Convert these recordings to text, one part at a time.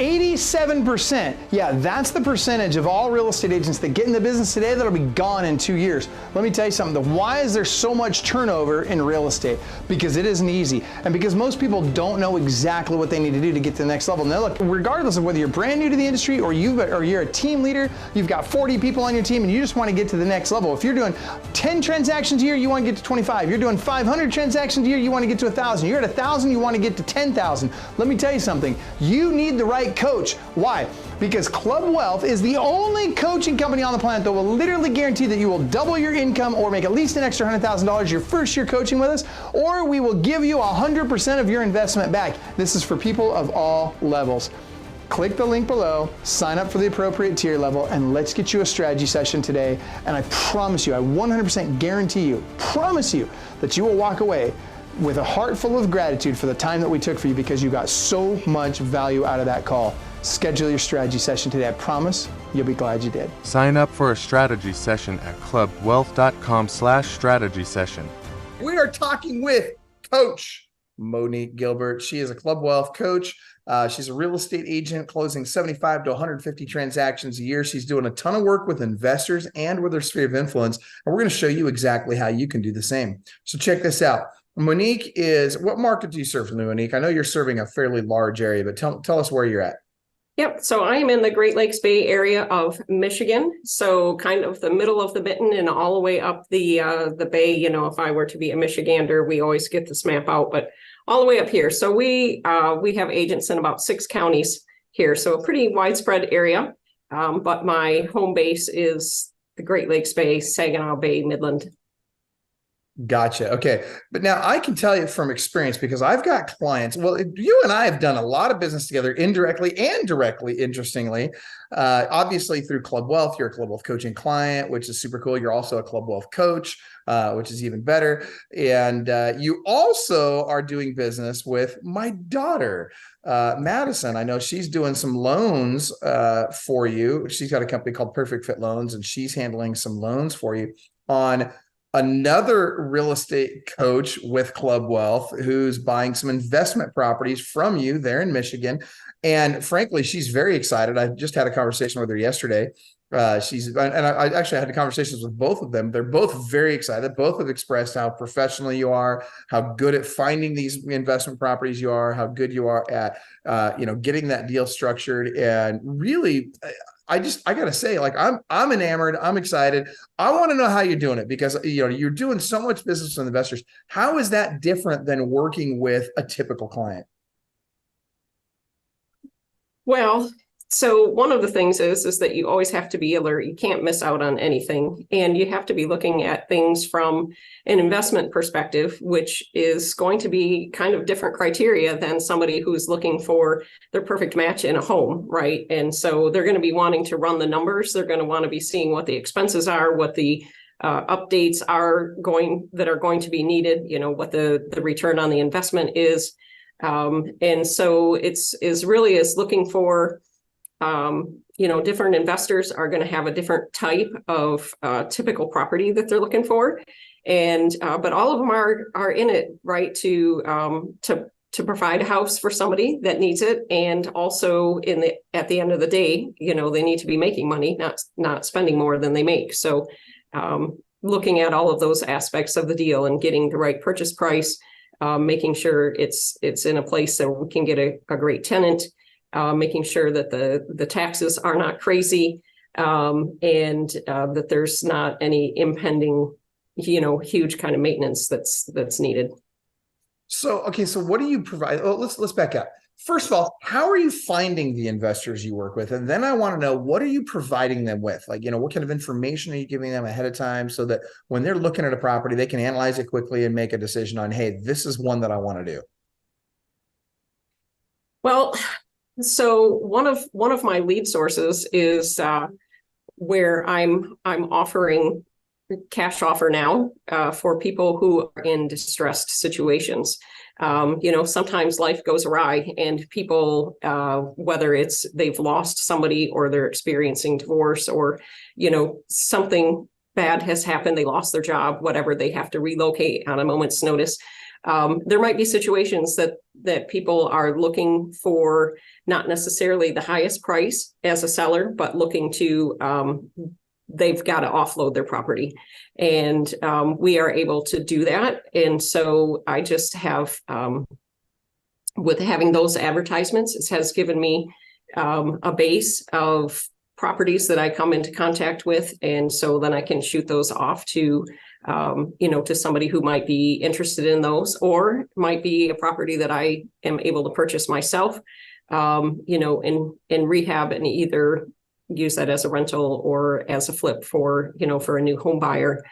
87%. Yeah, that's the percentage of all real estate agents that get in the business today that'll be gone in 2 years. Let me tell you something. Why is there so much turnover in real estate? Because it isn't easy. And because most people don't know exactly what they need to do to get to the next level. Now look, regardless of whether you're brand new to the industry or you're a team leader, you've got 40 people on your team and you just want to get to the next level. If you're doing 10 transactions a year, you want to get to 25. You're doing 500 transactions a year, you want to get to 1,000. You're at 1,000, you want to get to 10,000. Let me tell you something. You need the right coach. Why? Because Club Wealth is the only coaching company on the planet that will literally guarantee that you will double your income or make at least an extra $100,000 your first year coaching with us, or we will give you 100% of your investment back. This is for people of all levels. Click the link below, sign up for the appropriate tier level, and let's get you a strategy session today. And I promise you, I 100% guarantee you, promise you, that you will walk away with a heart full of gratitude for the time that we took for you, because you got so much value out of that call. Schedule your strategy session today. I promise you'll be glad you did. Sign up for a strategy session at clubwealth.com/strategy session. We are talking with Coach Monique Gilbert. She is a Club Wealth coach. She's a real estate agent closing 75 to 150 transactions a year. She's doing a ton of work with investors and with her sphere of influence. And we're going to show you exactly how you can do the same. So check this out. Monique what market do you serve, Monique? I know you're serving a fairly large area, but tell us where you're at. Yep. So I am in the Great Lakes Bay area of Michigan. So kind of the middle of the mitten and all the way up the bay. You know, if I were to be a Michigander, we always get this map out, but all the way up here. So we have agents in about 6 counties here. So a pretty widespread area. But my home base is the Great Lakes Bay, Saginaw Bay, Midland. Gotcha. Okay. But now I can tell you from experience, because I've got clients. Well, you and I have done a lot of business together indirectly and directly, interestingly. Obviously through Club Wealth, you're a Club Wealth coaching client, which is super cool. You're also a Club Wealth coach, which is even better. And you also are doing business with my daughter, Madison. I know she's doing some loans for you. She's got a company called Perfect Fit Loans, and she's handling some loans for you on another real estate coach with Club Wealth who's buying some investment properties from you there in Michigan. And frankly, she's very excited. I just had a conversation with her yesterday. I actually had conversations with both of them. They're both very excited. Both have expressed how professional you are, how good at finding these investment properties you are, how good you are at, getting that deal structured. And really, I got to say, like, I'm enamored. I'm excited. I want to know how you're doing it, because, you're doing so much business with investors. How is that different than working with a typical client? Well, so one of the things is that you always have to be alert. You can't miss out on anything. And you have to be looking at things from an investment perspective, which is going to be kind of different criteria than somebody who's looking for their perfect match in a home, right? And so they're going to be wanting to run the numbers. They're going to want to be seeing what the expenses are, what the updates are going to be needed, what the return on the investment is. And so it's really looking for different investors are going to have a different type of typical property that they're looking for. And but all of them are in it, right, to provide a house for somebody that needs it. And also at the end of the day, they need to be making money, not spending more than they make. So looking at all of those aspects of the deal and getting the right purchase price, making sure it's in a place so we can get a great tenant. Making sure that the taxes are not crazy, and that there's not any impending, huge kind of maintenance that's needed. So, okay. So what do you provide? Oh, let's back up. First of all, how are you finding the investors you work with? And then I want to know, what are you providing them with? Like, what kind of information are you giving them ahead of time so that when they're looking at a property, they can analyze it quickly and make a decision on, hey, this is one that I want to do? Well, so one of my lead sources is where I'm offering cash offer now for people who are in distressed situations. Sometimes life goes awry and people, whether it's they've lost somebody or they're experiencing divorce or, something bad has happened, they lost their job, whatever, they have to relocate on a moment's notice. There might be situations that people are looking for not necessarily the highest price as a seller, but looking to they've got to offload their property, and we are able to do that. And so I just have with having those advertisements, it has given me a base of properties that I come into contact with. And so then I can shoot those off to, to somebody who might be interested in those, or might be a property that I am able to purchase myself, in rehab, and either use that as a rental or as a flip for a new home buyer.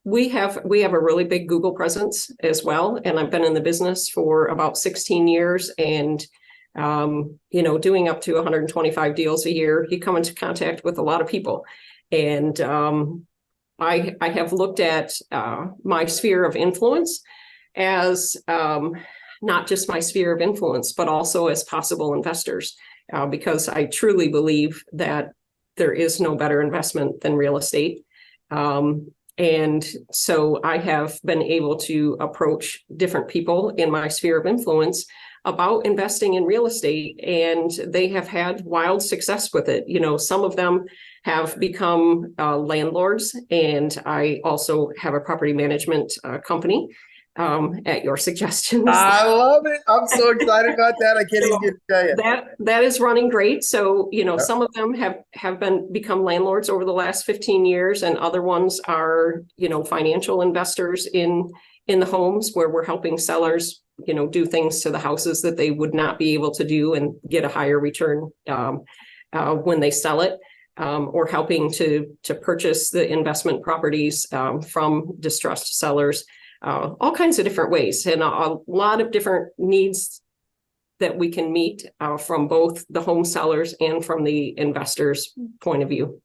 We have a really big Google presence as well. And I've been in the business for about 16 years, and doing up to 125 deals a year, you come into contact with a lot of people. And I have looked at my sphere of influence as not just my sphere of influence, but also as possible investors, because I truly believe that there is no better investment than real estate. And so I have been able to approach different people in my sphere of influence about investing in real estate, and they have had wild success with it. Some of them have become landlords, and I also have a property management company at your suggestions. I love it. I'm so excited about that. I can't even tell you. That is running great. So, some of them have become landlords over the last 15 years, and other ones are, financial investors in the homes, where we're helping sellers do things to the houses that they would not be able to do and get a higher return when they sell it, or helping to purchase the investment properties from distressed sellers, all kinds of different ways, and a lot of different needs that we can meet from both the home sellers and from the investors' point of view.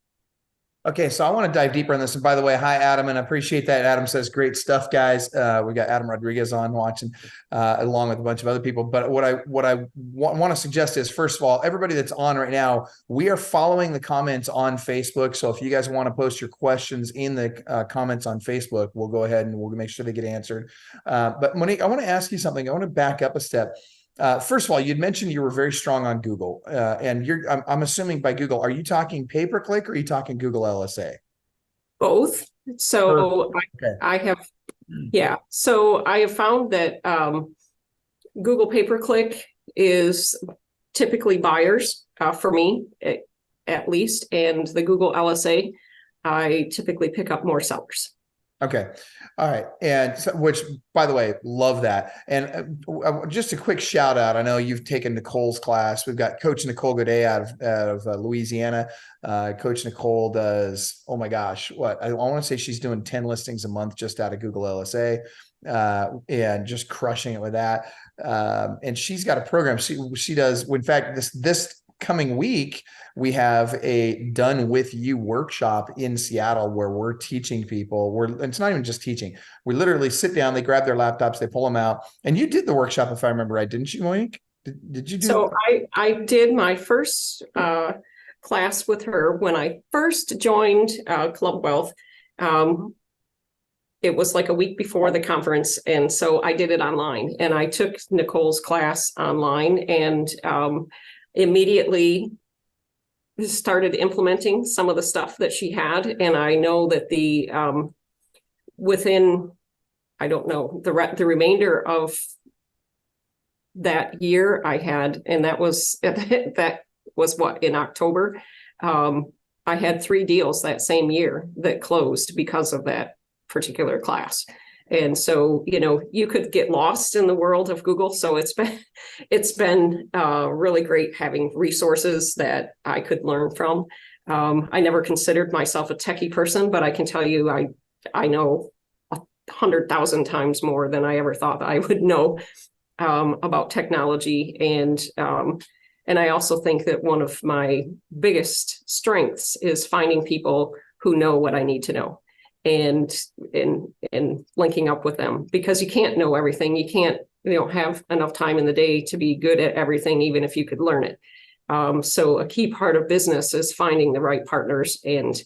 Okay, so I want to dive deeper on this. And by the way, hi, Adam, and I appreciate that. Adam says, great stuff, guys. We got Adam Rodriguez on watching, along with a bunch of other people. But what I want to suggest is, first of all, everybody that's on right now, we are following the comments on Facebook. So if you guys want to post your questions in the comments on Facebook, we'll go ahead and we'll make sure they get answered. But Monique, I want to ask you something. I want to back up a step. First of all, you'd mentioned you were very strong on Google, and I'm assuming by Google, are you talking pay-per-click or are you talking Google LSA? Both. So okay. I have, So I have found that Google pay-per-click is typically buyers for me, at least, and the Google LSA, I typically pick up more sellers. Okay. All right. And so, which, by the way, love that. And just a quick shout out. I know you've taken Nicole's class. We've got Coach Nicole Godet out of Louisiana. Coach Nicole does, oh my gosh, I want to say she's doing 10 listings a month just out of Google LSA, and just crushing it with that. And she's got a program. She does, in fact, this coming week, we have a Done With You workshop in Seattle where we're teaching people. It's not even just teaching. We literally sit down, they grab their laptops, they pull them out. And you did the workshop, if I remember right, didn't you, Monique? Did you do? So I did my first class with her when I first joined Club Wealth. It was like a week before the conference. And so I did it online, and I took Nicole's class online, and immediately started implementing some of the stuff that she had. And I know that within, I don't know, the remainder of that year I had, and that was what, in October, I had 3 deals that same year that closed because of that particular class. And so, you could get lost in the world of Google. So it's been really great having resources that I could learn from. I never considered myself a techie person, but I can tell you, I know 100,000 times more than I ever thought I would know about technology. And I also think that one of my biggest strengths is finding people who know what I need to know, and linking up with them, because you can't know everything. You don't have enough time in the day to be good at everything, even if you could learn it. So a key part of business is finding the right partners. And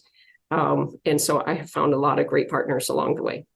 so I have found a lot of great partners along the way.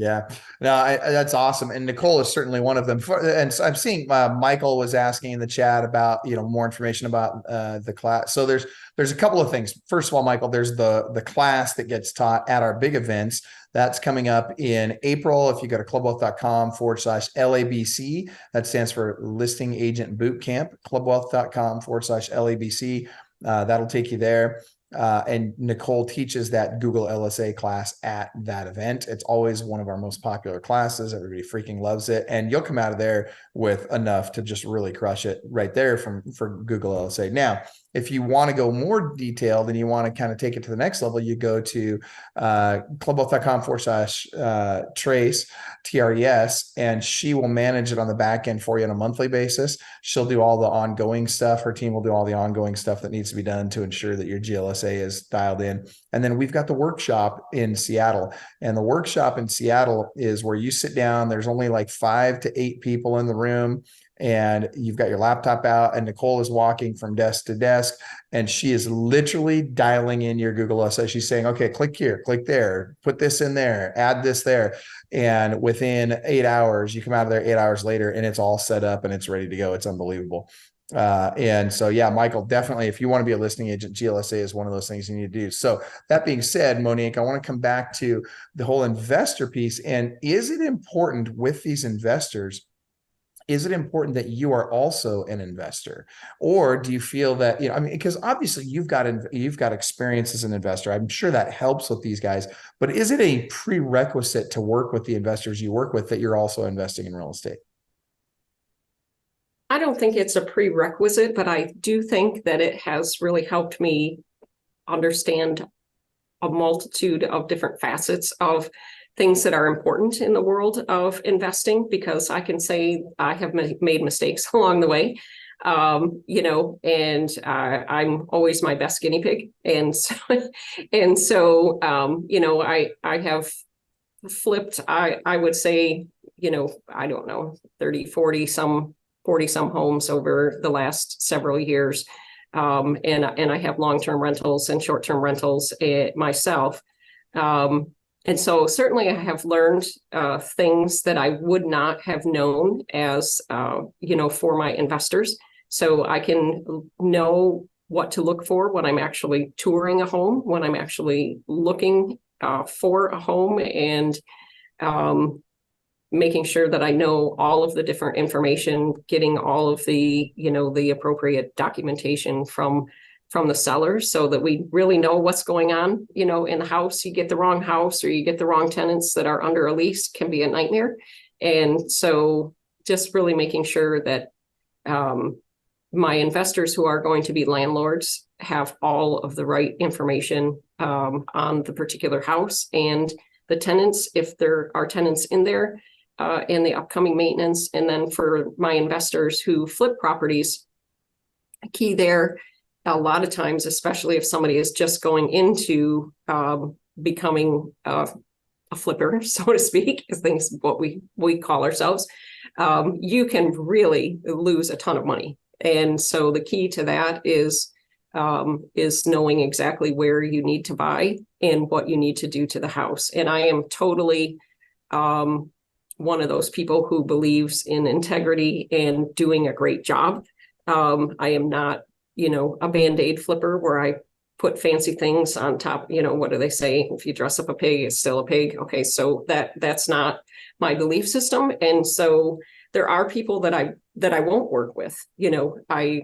Yeah, no, that's awesome. And Nicole is certainly one of them. And so I'm seeing Michael was asking in the chat about, more information about the class. So there's a couple of things. First of all, Michael, there's the class that gets taught at our big events. That's coming up in April. If you go to clubwealth.com/LABC, that stands for Listing Agent Boot Camp, clubwealth.com/LABC. That'll take you there. And Nicole teaches that Google LSA class at that event. It's always one of our most popular classes. Everybody freaking loves it. And you'll come out of there with enough to just really crush it right there for Google LSA. Now, if you want to go more detailed and you want to kind of take it to the next level, you go to clubwealth.com/Trace, TRES, and she will manage it on the back end for you on a monthly basis. She'll do all the ongoing stuff. Her team will do all the ongoing stuff that needs to be done to ensure that your GLSA is dialed in. And then we've got the workshop in Seattle. And the workshop in Seattle is where you sit down. There's only like 5 to 8 people in the room, and you've got your laptop out, and Nicole is walking from desk to desk, and she is literally dialing in your Google LSA. She's saying, okay, click here, click there, put this in there, add this there. And within 8 hours, you come out of there 8 hours later, and it's all set up and it's ready to go. It's unbelievable. And so, yeah, Michael, definitely, if you want to be a listing agent, GLSA is one of those things you need to do. So that being said, Monique, I want to come back to the whole investor piece. And is it important with these investors? Is it important that you are also an investor, or do you feel that, because obviously you've got experience as an investor. I'm sure that helps with these guys, but is it a prerequisite to work with the investors you work with that you're also investing in real estate? I don't think it's a prerequisite, but I do think that it has really helped me understand a multitude of different facets of things that are important in the world of investing, because I can say I have made mistakes along the way, and I'm always my best guinea pig. And so, I have flipped, I would say, I don't know, 30, 40 some homes over the last several years. And I have long-term rentals and short-term rentals myself. And so certainly I have learned things that I would not have known as, for my investors. So I can know what to look for when I'm actually touring a home, when I'm actually looking for a home, and making sure that I know all of the different information, getting all of the, the appropriate documentation from the sellers, so that we really know what's going on, in the house. You get the wrong house or you get the wrong tenants that are under a lease can be a nightmare. And so just really making sure that my investors who are going to be landlords have all of the right information on the particular house, and the tenants, if there are tenants in there, and the upcoming maintenance. And then for my investors who flip properties, key there, a lot of times, especially if somebody is just going into becoming a flipper, so to speak, is things what we call ourselves, you can really lose a ton of money. And so the key to that is knowing exactly where you need to buy and what you need to do to the house. And I am totally one of those people who believes in integrity and doing a great job. I am not, a Band-Aid flipper where I put fancy things on top. What do they say? If you dress up a pig, it's still a pig. Okay, so that's not my belief system. And so there are people that I won't work with. I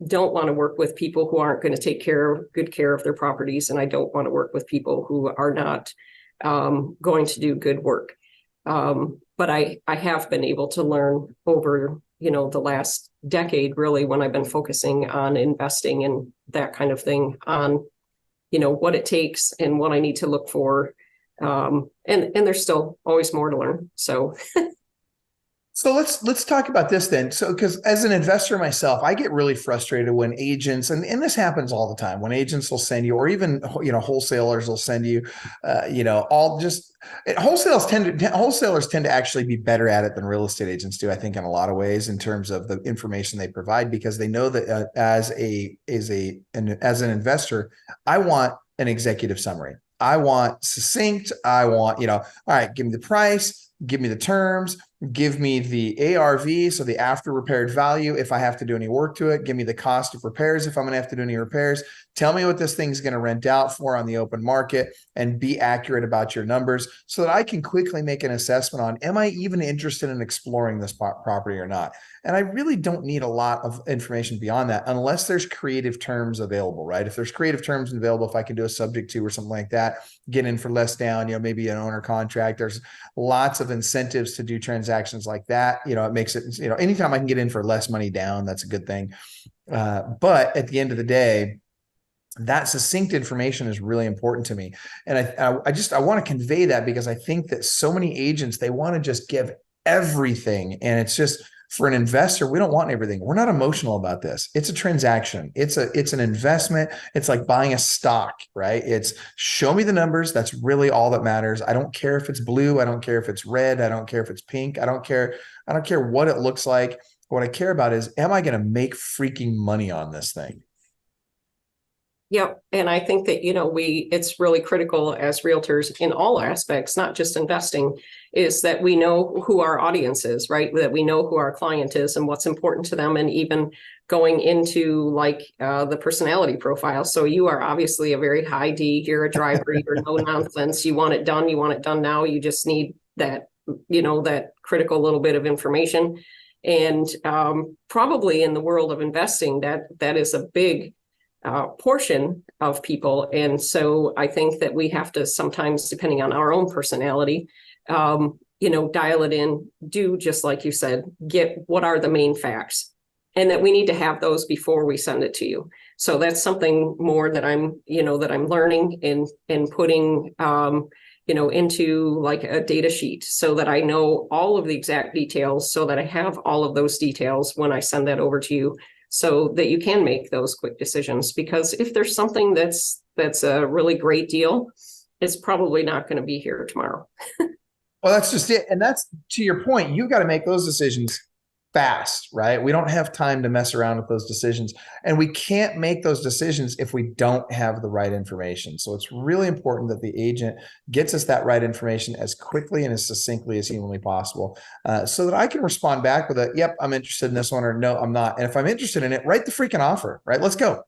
don't want to work with people who aren't going to take good care of their properties, and I don't want to work with people who are not going to do good work. But I have been able to learn over, the last decade, really, when I've been focusing on investing and that kind of thing, on, what it takes and what I need to look for. And there's still always more to learn. So So let's talk about this then. So, because as an investor myself, I get really frustrated when agents, and this happens all the time, when agents will send you, or even, wholesalers will send you, wholesalers tend to actually be better at it than real estate agents do, I think, in a lot of ways, in terms of the information they provide, because they know that as an investor, I want an executive summary. I want succinct. I want, all right, give me the price, give me the terms, give me the ARV, so the after repaired value if I have to do any work to it, give me the cost of repairs if I'm going to have to do any repairs. Tell me what this thing's going to rent out for on the open market, and be accurate about your numbers so that I can quickly make an assessment on, am I even interested in exploring this property or not? And I really don't need a lot of information beyond that unless there's creative terms available, right? If there's creative terms available, if I can do a subject to or something like that, get in for less down, maybe an owner contract. There's lots of incentives to do transactions like that. It makes it, anytime I can get in for less money down, that's a good thing. But at the end of the day, that succinct information is really important to me. And I want to convey that because I think that so many agents, they want to just give everything. And it's just, for an investor, we don't want everything. We're not emotional about this. It's a transaction. It's an investment. It's like buying a stock, right? It's show me the numbers. That's really all that matters. I don't care if it's blue. I don't care if it's red. I don't care if it's pink. I don't care what it looks like. What I care about is, am I going to make freaking money on this thing? Yep. And I think that, it's really critical as realtors in all aspects, not just investing, is that we know who our audience is, right? That we know who our client is and what's important to them, and even going into the personality profile. So you are obviously a very high D, you're a driver, you're no nonsense. You want it done now. You just need that, that critical little bit of information. And probably in the world of investing, that is a big portion of people. And so I think that we have to sometimes, depending on our own personality, dial it in, do just like you said, get what are the main facts, and that we need to have those before we send it to you. So that's something more that I'm learning and putting, into like a data sheet, so that I know all of the exact details, so that I have all of those details when I send that over to you, so that you can make those quick decisions. Because if there's something that's a really great deal, it's probably not going to be here tomorrow. Well, that's just it. And that's, to your point, you got to make those decisions fast, right? We don't have time to mess around with those decisions, and we can't make those decisions if we don't have the right information. So it's really important that the agent gets us that right information as quickly and as succinctly as humanly possible, so that I can respond back with a, yep, I'm interested in this one, or no, I'm not. And if I'm interested in it, write the freaking offer, right? Let's go.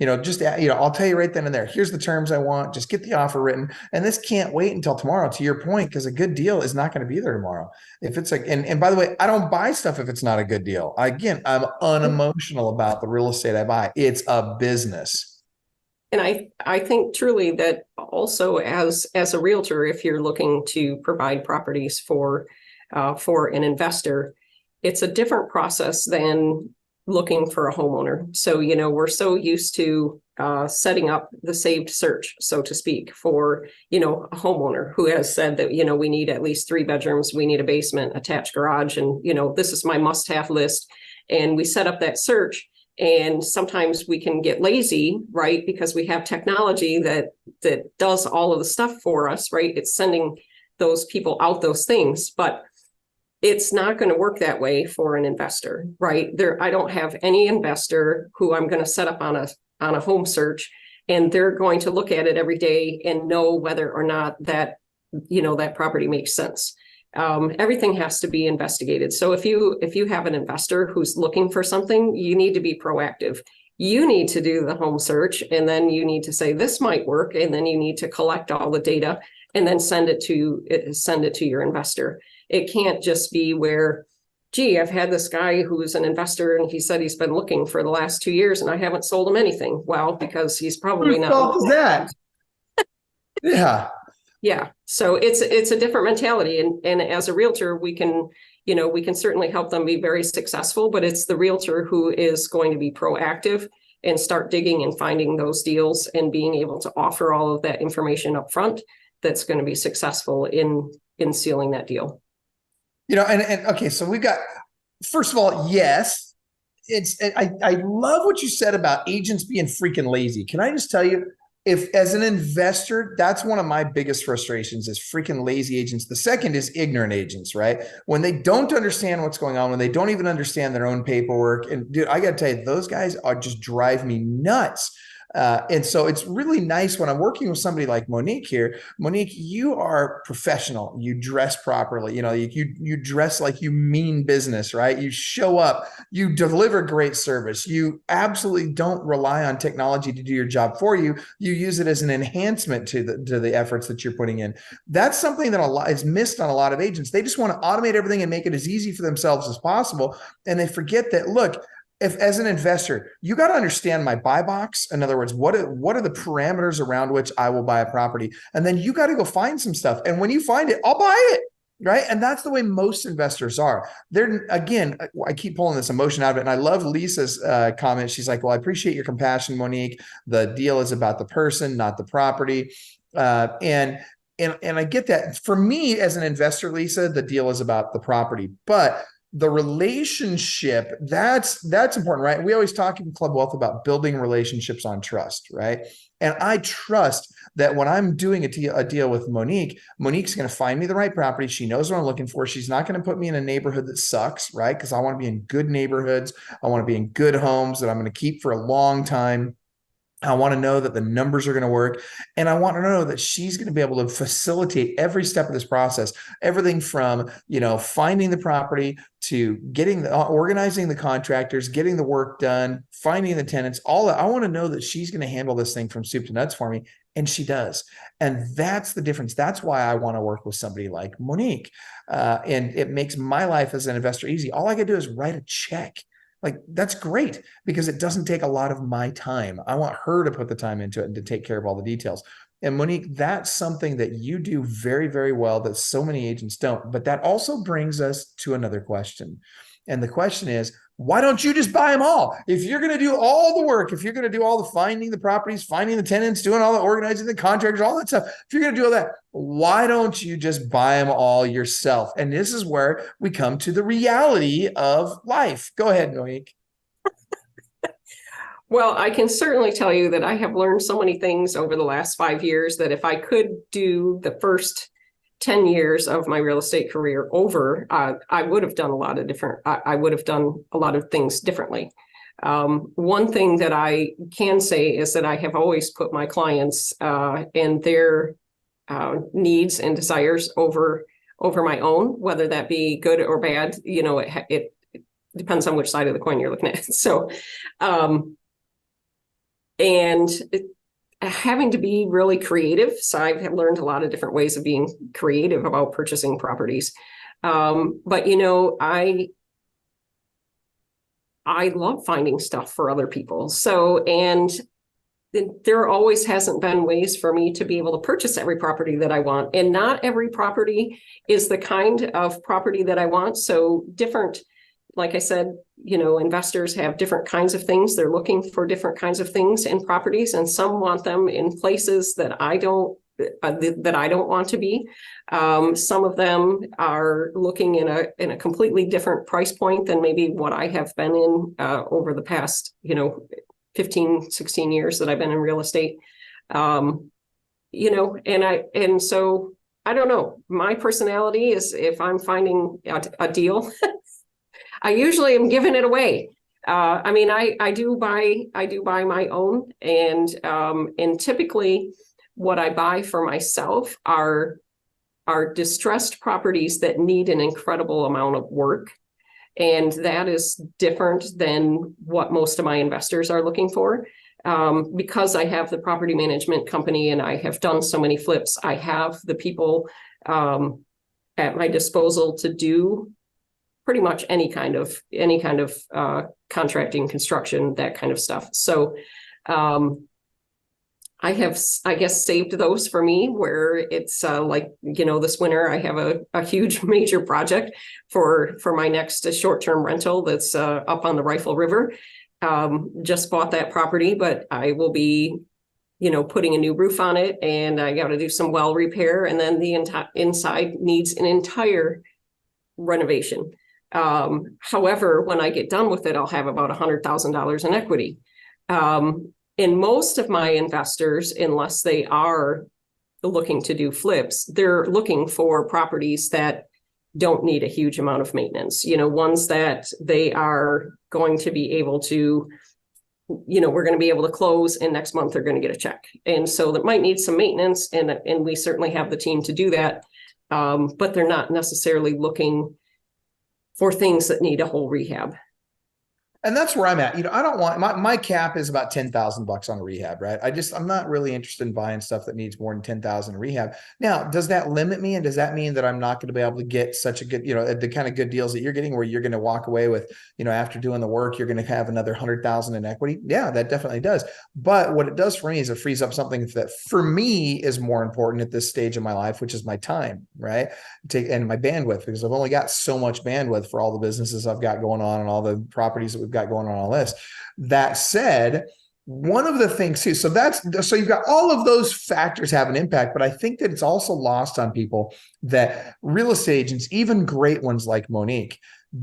I'll tell you right then and there, here's the terms I want, just get the offer written. And this can't wait until tomorrow, to your point, because a good deal is not going to be there tomorrow. If it's and by the way, I don't buy stuff if it's not a good deal. Again, I'm unemotional about the real estate I buy. It's a business. And I think truly that also as a realtor, if you're looking to provide properties for an investor, it's a different process than looking for a homeowner. So, we're so used to setting up the saved search, so to speak, for, a homeowner who has said that, we need at least 3 bedrooms, we need a basement, attached garage, and, this is my must-have list. And we set up that search, and sometimes we can get lazy, right? Because we have technology that does all of the stuff for us, right? It's sending those people out those things, but it's not going to work that way for an investor, right? I don't have any investor who I'm going to set up on a home search, and they're going to look at it every day and know whether or not that property makes sense. Everything has to be investigated. So if you have an investor who's looking for something, you need to be proactive. You need to do the home search, and then you need to say this might work, and then you need to collect all the data and then send it to your investor. It can't just be where, gee, I've had this guy who's an investor and he said he's been looking for the last 2 years and I haven't sold him anything. Well, because he's probably not. Whose fault is that? Yeah. Yeah. So it's a different mentality. And as a realtor, we can certainly help them be very successful, but it's the realtor who is going to be proactive and start digging and finding those deals and being able to offer all of that information up front that's going to be successful in sealing that deal. And okay, so we've got, first of all, yes, I love what you said about agents being freaking lazy. Can I just tell you, if as an investor, that's one of my biggest frustrations is freaking lazy agents. The second is ignorant agents, right? When they don't understand what's going on, when they don't even understand their own paperwork. And dude, I got to tell you, those guys just drive me nuts. And so it's really nice when I'm working with somebody like Monique here. Monique, you are professional. You dress properly. You dress like you mean business, right? You show up. You deliver great service. You absolutely don't rely on technology to do your job for you. You use it as an enhancement to the efforts that you're putting in. That's something that is missed on a lot of agents. They just want to automate everything and make it as easy for themselves as possible. And they forget that, look, if as an investor, you got to understand my buy box. In other words, what are the parameters around which I will buy a property? And then you got to go find some stuff. And when you find it, I'll buy it. Right. And that's the way most investors are. They're, again, I keep pulling this emotion out of it. And I love Lisa's comment. She's like, well, I appreciate your compassion, Monique. The deal is about the person, not the property. And I get that. For me as an investor, Lisa, the deal is about the property, but the relationship, that's important, right? We always talk in Club Wealth about building relationships on trust, right? And I trust that when I'm doing a deal with Monique, Monique's going to find me the right property. She knows what I'm looking for. She's not going to put me in a neighborhood that sucks, right? Because I want to be in good neighborhoods. I want to be in good homes that I'm going to keep for a long time. I want to know that the numbers are going to work. And I want to know that she's going to be able to facilitate every step of this process, everything from, finding the property to organizing the contractors, getting the work done, finding the tenants, all that. I want to know that she's going to handle this thing from soup to nuts for me. And she does. And that's the difference. That's why I want to work with somebody like Monique. And it makes my life as an investor easy. All I can do is write a check. Like, that's great because it doesn't take a lot of my time. I want her to put the time into it and to take care of all the details. And Monique, that's something that you do very, very well that so many agents don't. But that also brings us to another question. And the question is, why don't you just buy them all? If you're going to do all the work, if you're going to do all the finding the properties, finding the tenants, doing all the organizing the contractors, all that stuff, if you're going to do all that, why don't you just buy them all yourself? And this is where we come to the reality of life. Go ahead, Monique. Well, I can certainly tell you that I have learned so many things over the last 5 years that if I could do the first 10 years of my real estate career over, I would have done a lot of I would have done a lot of things differently. One thing that I can say is that I have always put my clients and their needs and desires over my own, whether that be good or bad. It depends on which side of the coin you're looking at. So, having to be really creative. So I've learned a lot of different ways of being creative about purchasing properties. But I love finding stuff for other people. So, and there always hasn't been ways for me to be able to purchase every property that I want. And not every property is the kind of property that I want. So different, like I said, investors have different kinds of things. They're looking for different kinds of things in properties, and some want them in places that I don't want to be. Some of them are looking in a completely different price point than maybe what I have been in over the past, 15, 16 years that I've been in real estate. So I don't know. My personality is, if I'm finding a deal, I usually am giving it away. I do buy my own, and typically what I buy for myself are distressed properties that need an incredible amount of work. And that is different than what most of my investors are looking for. Because I have the property management company and I have done so many flips, I have the people at my disposal to do pretty much any kind of contracting, construction, that kind of stuff. So I have, I guess, saved those for me where it's this winter I have a huge major project for my next short-term rental that's up on the Rifle River. Just bought that property, but I will be, putting a new roof on it, and I got to do some well repair, and then the inside needs an entire renovation. However, when I get done with it, I'll have about $100,000 in equity. And most of my investors, unless they are looking to do flips, they're looking for properties that don't need a huge amount of maintenance, ones that they are going to be able to we're going to be able to close, and next month they're going to get a check. And so that might need some maintenance, and we certainly have the team to do that. But they're not necessarily looking for things that need a whole rehab. And that's where I'm at. I don't want my cap is about $10,000 on a rehab, right? I'm not really interested in buying stuff that needs more than 10,000 in rehab. Now, does that limit me? And does that mean that I'm not going to be able to get such a good, the kind of good deals that you're getting, where you're going to walk away with, after doing the work, you're going to have another 100,000 in equity? Yeah, that definitely does. But what it does for me is it frees up something that for me is more important at this stage of my life, which is my time, right? And my bandwidth, because I've only got so much bandwidth for all the businesses I've got going on and all the properties that we've got going on this. That said, one of the things too, so you've got all of those factors have an impact, but I think that it's also lost on people that real estate agents, even great ones like Monique,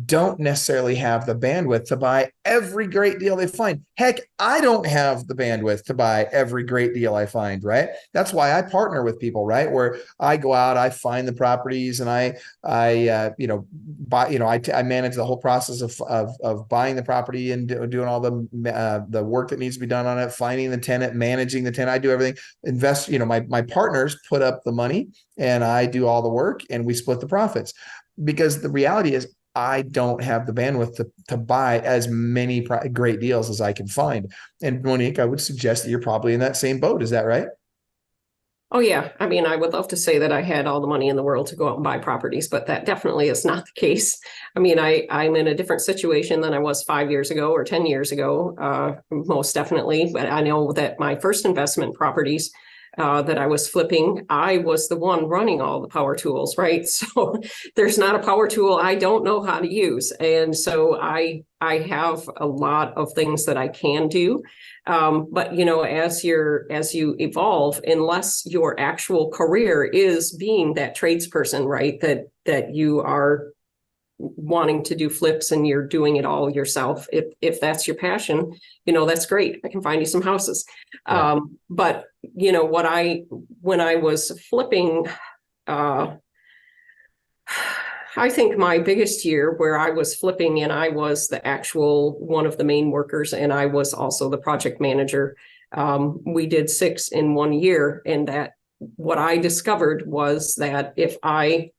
don't necessarily have the bandwidth to buy every great deal they find. Heck, I don't have the bandwidth to buy every great deal I find, right? That's why I partner with people, right? Where I go out, I find the properties, and I manage the whole process of buying the property and doing all the work that needs to be done on it, finding the tenant, managing the tenant. I do everything. Invest, my partners put up the money and I do all the work, and we split the profits. Because the reality is, I don't have the bandwidth to buy as many great deals as I can find. And Monique, I would suggest that you're probably in that same boat. Is that right? Oh, yeah. I mean, I would love to say that I had all the money in the world to go out and buy properties, but that definitely is not the case. I mean, I'm in a different situation than I was 5 years ago or 10 years ago, most definitely. But I know that my first investment properties that I was flipping, I was the one running all the power tools, right? So there's not a power tool I don't know how to use. And so I have a lot of things that I can do. But as you evolve, unless your actual career is being that tradesperson, right, that you are wanting to do flips and you're doing it all yourself, if that's your passion, that's great. I can find you some houses. Right. But when I was flipping, I think my biggest year where I was flipping and I was the actual one of the main workers, and I was also the project manager. We did 6 in 1 year. And that what I discovered was that if I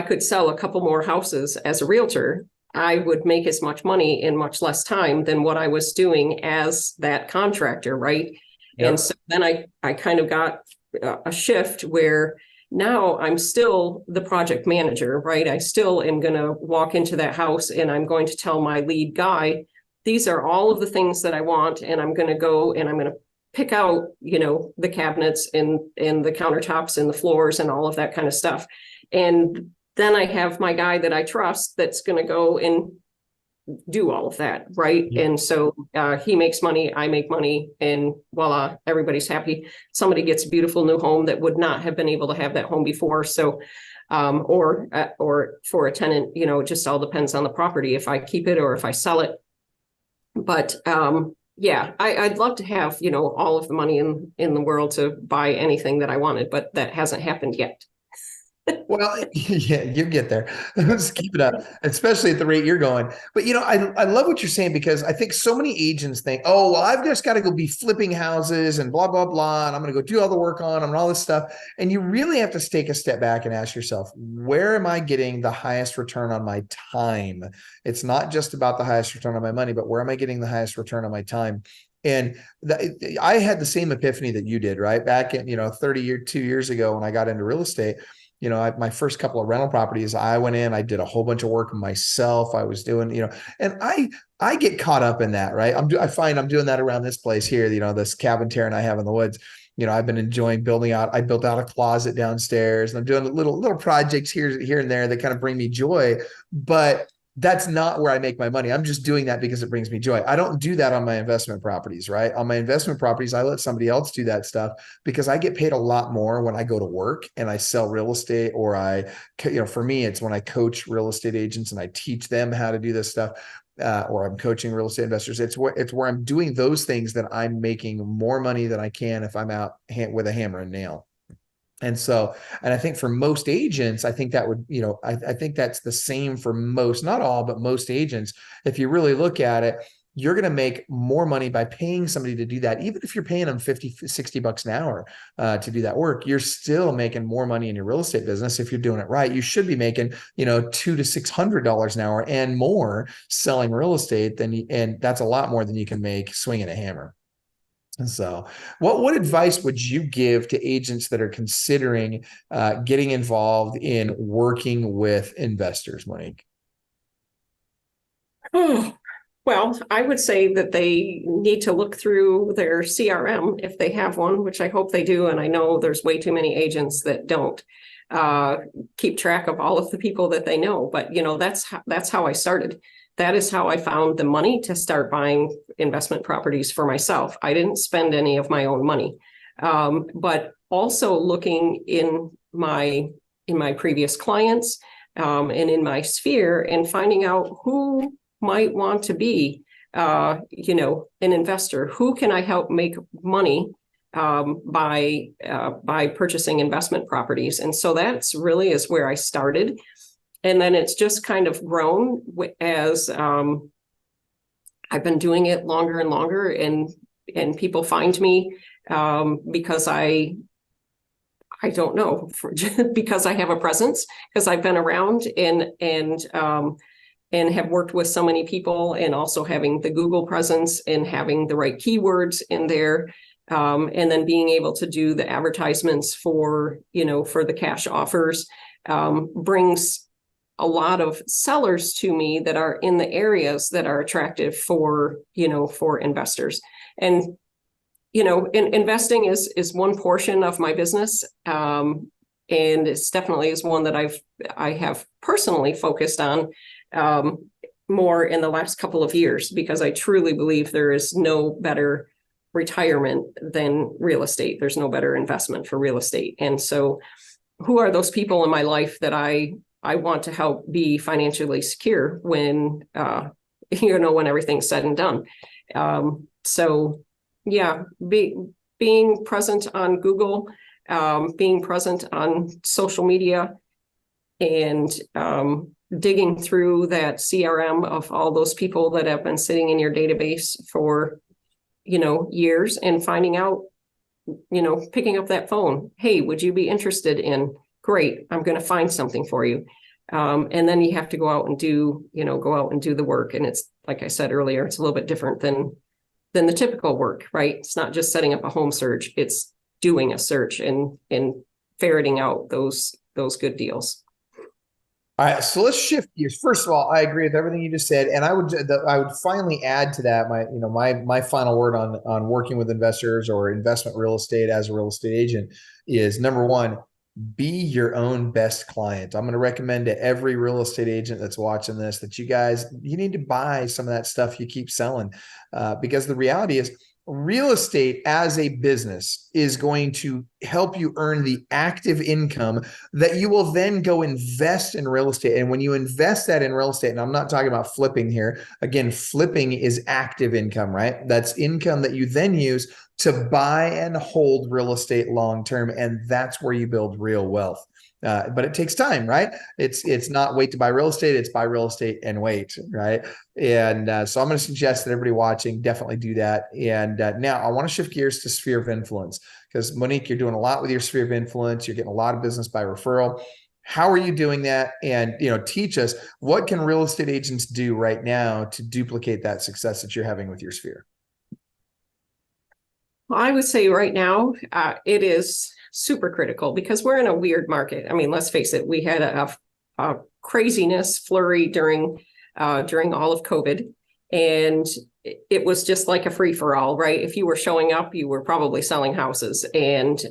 could sell a couple more houses as a realtor, I would make as much money in much less time than what I was doing as that contractor, right? Yep. And so then I kind of got a shift where now I'm still the project manager, right? I still am going to walk into that house and I'm going to tell my lead guy, these are all of the things that I want, and I'm going to go and I'm going to pick out, the cabinets and the countertops and the floors and all of that kind of stuff. And then I have my guy that I trust that's going to go and do all of that, right? Yeah. And so he makes money, I make money, and voila, everybody's happy. Somebody gets a beautiful new home that would not have been able to have that home before. So, or for a tenant, it just all depends on the property, if I keep it or if I sell it. But yeah, I'd love to have, all of the money in the world to buy anything that I wanted, but that hasn't happened yet. Well, yeah, you get there. Just keep it up, especially at the rate you're going. But, I love what you're saying, because I think so many agents think, oh, well, I've just got to go be flipping houses and blah, blah, blah. And I'm going to go do all the work on them and all this stuff. And you really have to take a step back and ask yourself, where am I getting the highest return on my time? It's not just about the highest return on my money, but where am I getting the highest return on my time? And I had the same epiphany that you did, right? Back in, 2 years ago when I got into real estate. My first couple of rental properties, I went in, I did a whole bunch of work myself. I was doing, and I get caught up in that, right? I find I'm doing that around this place here, this cabin tearing I have in the woods. I've been enjoying building out. I built out a closet downstairs, and I'm doing little projects here and there that kind of bring me joy. But that's not where I make my money. I'm just doing that because it brings me joy. I don't do that on my investment properties, right? On my investment properties, I let somebody else do that stuff because I get paid a lot more when I go to work and I sell real estate, or for me, it's when I coach real estate agents and I teach them how to do this stuff. Or I'm coaching real estate investors. It's where I'm doing those things that I'm making more money than I can if I'm out with a hammer and nail. And I think for most agents, I think that would, I think that's the same for most, not all, but most agents. If you really look at it, you're going to make more money by paying somebody to do that. Even if you're paying them 50, 60 bucks an hour to do that work, you're still making more money in your real estate business. If you're doing it right, you should be making, $200 to $600 an hour and more selling real estate and that's a lot more than you can make swinging a hammer. So what advice would you give to agents that are considering getting involved in working with investors, Monique? Oh, well, I would say that they need to look through their CRM if they have one, which I hope they do. And I know there's way too many agents that don't keep track of all of the people that they know. But, that's how I started. That is how I found the money to start buying investment properties for myself. I didn't spend any of my own money, but also looking in my previous clients and in my sphere and finding out who might want to be, an investor. Who can I help make money by purchasing investment properties? And so that's really is where I started. And then it's just kind of grown as I've been doing it longer and longer, and people find me because I don't know, because I have a presence, because I've been around and have worked with so many people, and also having the Google presence and having the right keywords in there, and then being able to do the advertisements for the cash offers brings a lot of sellers to me that are in the areas that are attractive for investors. And, investing is one portion of my business. And it's definitely is one that I have personally focused on more in the last couple of years, because I truly believe there is no better retirement than real estate. There's no better investment for real estate. And so who are those people in my life that I want to help be financially secure when, when everything's said and done. So yeah, being present on Google, being present on social media, and digging through that CRM of all those people that have been sitting in your database for, years, and finding out, picking up that phone. Hey, would you be interested in? Great, I'm going to find something for you. And then you have to go out and do the work. And it's, like I said earlier, it's a little bit different than the typical work, right? It's not just setting up a home search, it's doing a search and ferreting out those good deals. All right, so let's shift gears. First of all, I agree with everything you just said, and I would finally add to that my final word on working with investors or investment real estate as a real estate agent is, number one, be your own best client. I'm going to recommend to every real estate agent that's watching this that you need to buy some of that stuff you keep selling, because the reality is, real estate as a business is going to help you earn the active income that you will then go invest in real estate. And when you invest that in real estate, and I'm not talking about flipping here, again, flipping is active income, right? That's income that you then use to buy and hold real estate long-term. And that's where you build real wealth. But it takes time, right? It's not wait to buy real estate, it's buy real estate and wait, right? And so I'm going to suggest that everybody watching definitely do that. And now I want to shift gears to sphere of influence, because Monique, you're doing a lot with your sphere of influence. You're getting a lot of business by referral. How are you doing that? And teach us, what can real estate agents do right now to duplicate that success that you're having with your sphere? Well, I would say right now it is super critical, because we're in a weird market. I mean, let's face it, we had a craziness flurry during all of COVID, and it was just like a free for all, right? If you were showing up, you were probably selling houses, and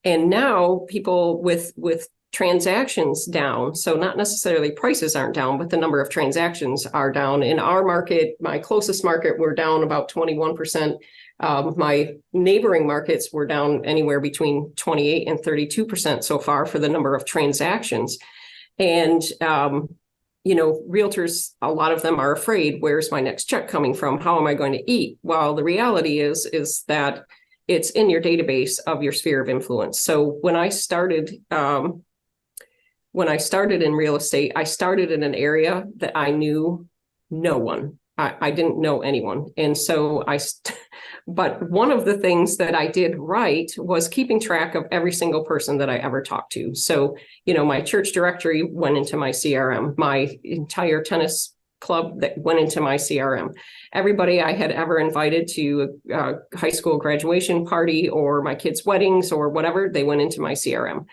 now people with transactions down, so not necessarily prices aren't down, but the number of transactions are down. In our market, my closest market, we're down about 21%. My neighboring markets were down anywhere between 28 and 32% so far for the number of transactions. And, realtors, a lot of them are afraid, where's my next check coming from? How am I going to eat? Well, the reality is that it's in your database of your sphere of influence. So when I started in real estate, I started in an area that I knew no one. I didn't know anyone. And so but one of the things that I did right was keeping track of every single person that I ever talked to. So, my church directory went into my CRM, my entire tennis club that went into my CRM. Everybody I had ever invited to a high school graduation party or my kids' weddings or whatever, they went into my CRM.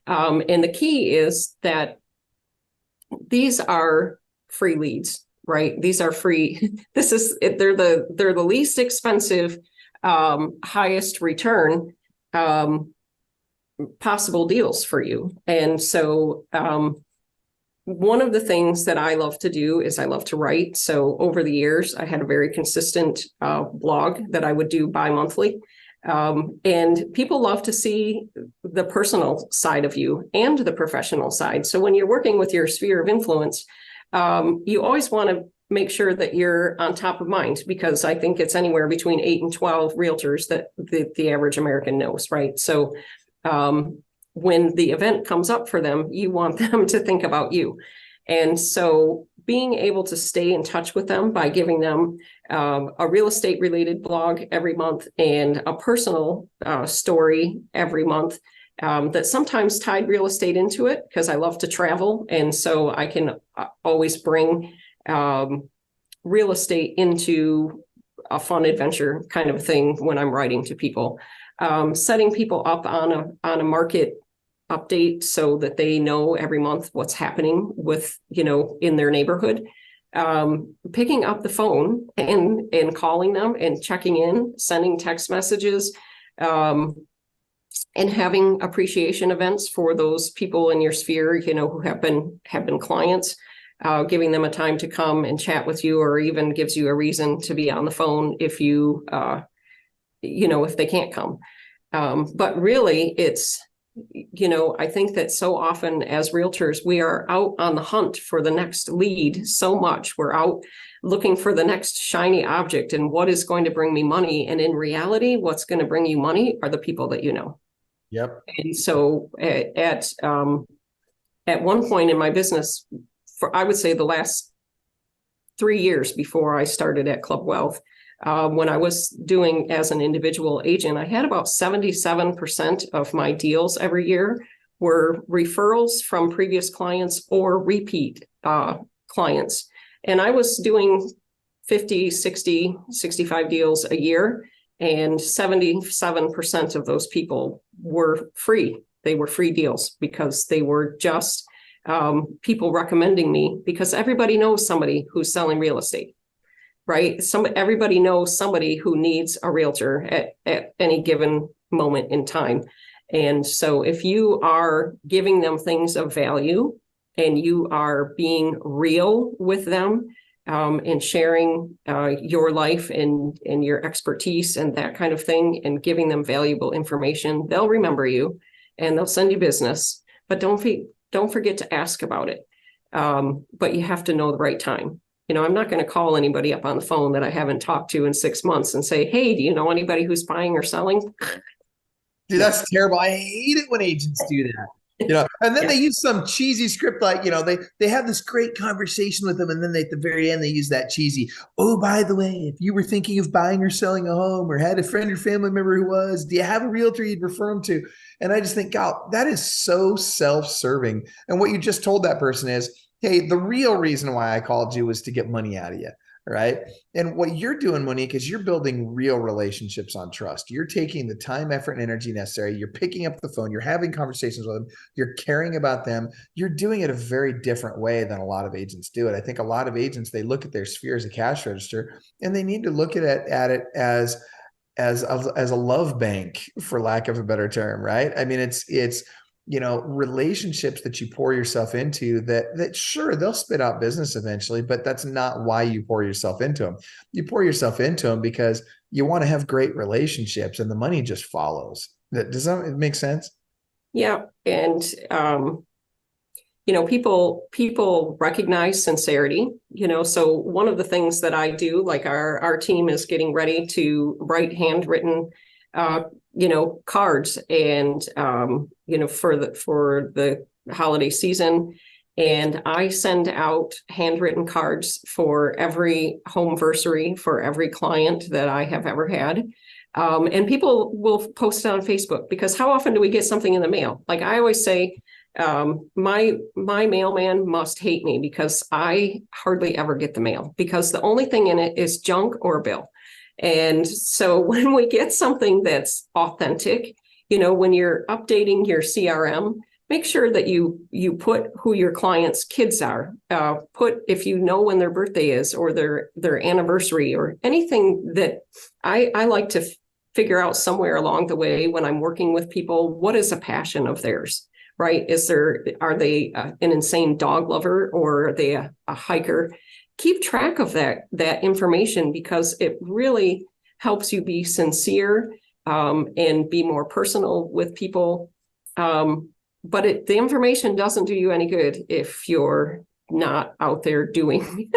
And the key is that these are free leads, right? These are free. They're the least expensive, highest return possible deals for you. And so one of the things that I love to do is I love to write. So over the years, I had a very consistent blog that I would do bi-monthly. And people love to see the personal side of you and the professional side. So when you're working with your sphere of influence, you always want to make sure that you're on top of mind, because I think it's anywhere between 8 and 12 realtors that the average American knows, right? So when the event comes up for them, you want them to think about you. And so being able to stay in touch with them by giving them a real estate related blog every month and a personal story every month that sometimes tied real estate into it, because I love to travel. And so I can always bring real estate into a fun adventure kind of thing when I'm writing to people. Setting people up on a market update so that they know every month what's happening with, in their neighborhood. Picking up the phone and calling them and checking in, sending text messages, and having appreciation events for those people in your sphere, who have been clients, giving them a time to come and chat with you, or even gives you a reason to be on the phone if you, if they can't come. But really it's, I think that so often as realtors, we are out on the hunt for the next lead so much. We're out looking for the next shiny object and what is going to bring me money. And in reality, what's going to bring you money are the people that you know. Yep. And so at one point in my business, for I would say the last 3 years before I started at Club Wealth, when I was doing as an individual agent, I had about 77% of my deals every year were referrals from previous clients or repeat clients. And I was doing 50, 60, 65 deals a year, and 77% of those people were free. They were free deals because they were just people recommending me, because everybody knows somebody who's selling real estate. Right? Everybody knows somebody who needs a realtor at any given moment in time. And so if you are giving them things of value and you are being real with them and sharing your life and your expertise and that kind of thing, and giving them valuable information, they'll remember you and they'll send you business. But don't forget to ask about it. But you have to know the right time. I'm not going to call anybody up on the phone that I haven't talked to in 6 months and say, hey, do you know anybody who's buying or selling? Dude, that's terrible. I hate it when agents do that. And then they use some cheesy script, like, they have this great conversation with them, and then at the very end, they use that cheesy, oh, by the way, if you were thinking of buying or selling a home, or had a friend or family member who was, do you have a realtor you'd refer them to? And I just think, God, that is so self-serving. And what you just told that person is, hey, the real reason why I called you was to get money out of you, right? And what you're doing, Monique, is you're building real relationships on trust. You're taking the time, effort, and energy necessary. You're picking up the phone. You're having conversations with them. You're caring about them. You're doing it a very different way than a lot of agents do it. I think a lot of agents, they look at their sphere as a cash register, and they need to look at it as a love bank, for lack of a better term, right? I mean, it's relationships that you pour yourself into that sure, they'll spit out business eventually, but that's not why you pour yourself into them. You pour yourself into them because you want to have great relationships, and the money just follows. Does that make sense? Yeah. And, people recognize sincerity, so one of the things that I do, like our team is getting ready to write handwritten cards and, for the holiday season. And I send out handwritten cards for every homeversary for every client that I have ever had. And people will post it on Facebook, because how often do we get something in the mail? Like I always say, my mailman must hate me because I hardly ever get the mail, because the only thing in it is junk or a bill. And so when we get something that's authentic, when you're updating your CRM, make sure that you put who your clients' kids are. Put if you know when their birthday is, or their anniversary, or anything that I like to figure out somewhere along the way when I'm working with people. What is a passion of theirs, right? Are they an insane dog lover, or are they a hiker? Keep track of that information, because it really helps you be sincere and be more personal with people. But the information doesn't do you any good if you're not out there doing,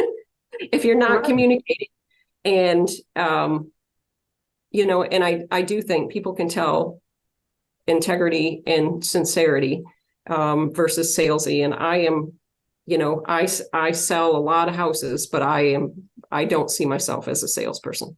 if you're not communicating. And, and I do think people can tell integrity and sincerity versus salesy. And I am, I sell a lot of houses, but I don't see myself as a salesperson.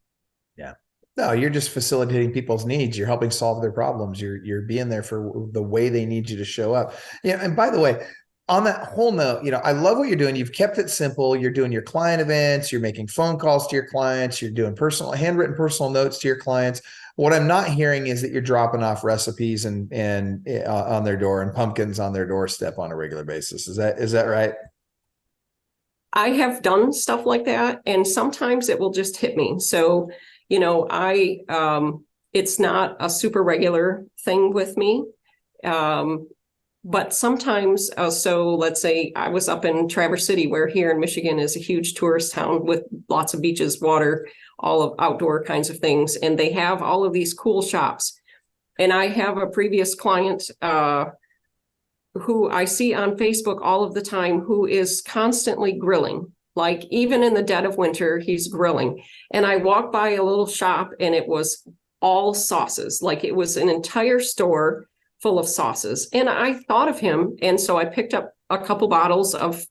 Yeah. No, you're just facilitating people's needs. You're helping solve their problems. You're being there for the way they need you to show up. And by the way, on that whole note, I love what you're doing. You've kept it simple. You're doing your client events. You're making phone calls to your clients. You're doing handwritten personal notes to your clients. What I'm not hearing is that you're dropping off recipes and on their door, and pumpkins on their doorstep on a regular basis. Is that right? I have done stuff like that, and sometimes it will just hit me. So, it's not a super regular thing with me. But sometimes, so let's say I was up in Traverse City, where here in Michigan is a huge tourist town with lots of beaches, water, all of outdoor kinds of things. And they have all of these cool shops. And I have a previous client who I see on Facebook all of the time, who is constantly grilling. Like even in the dead of winter, he's grilling. And I walked by a little shop, and it was all sauces. Like it was an entire store full of sauces. And I thought of him. And so I picked up a couple bottles of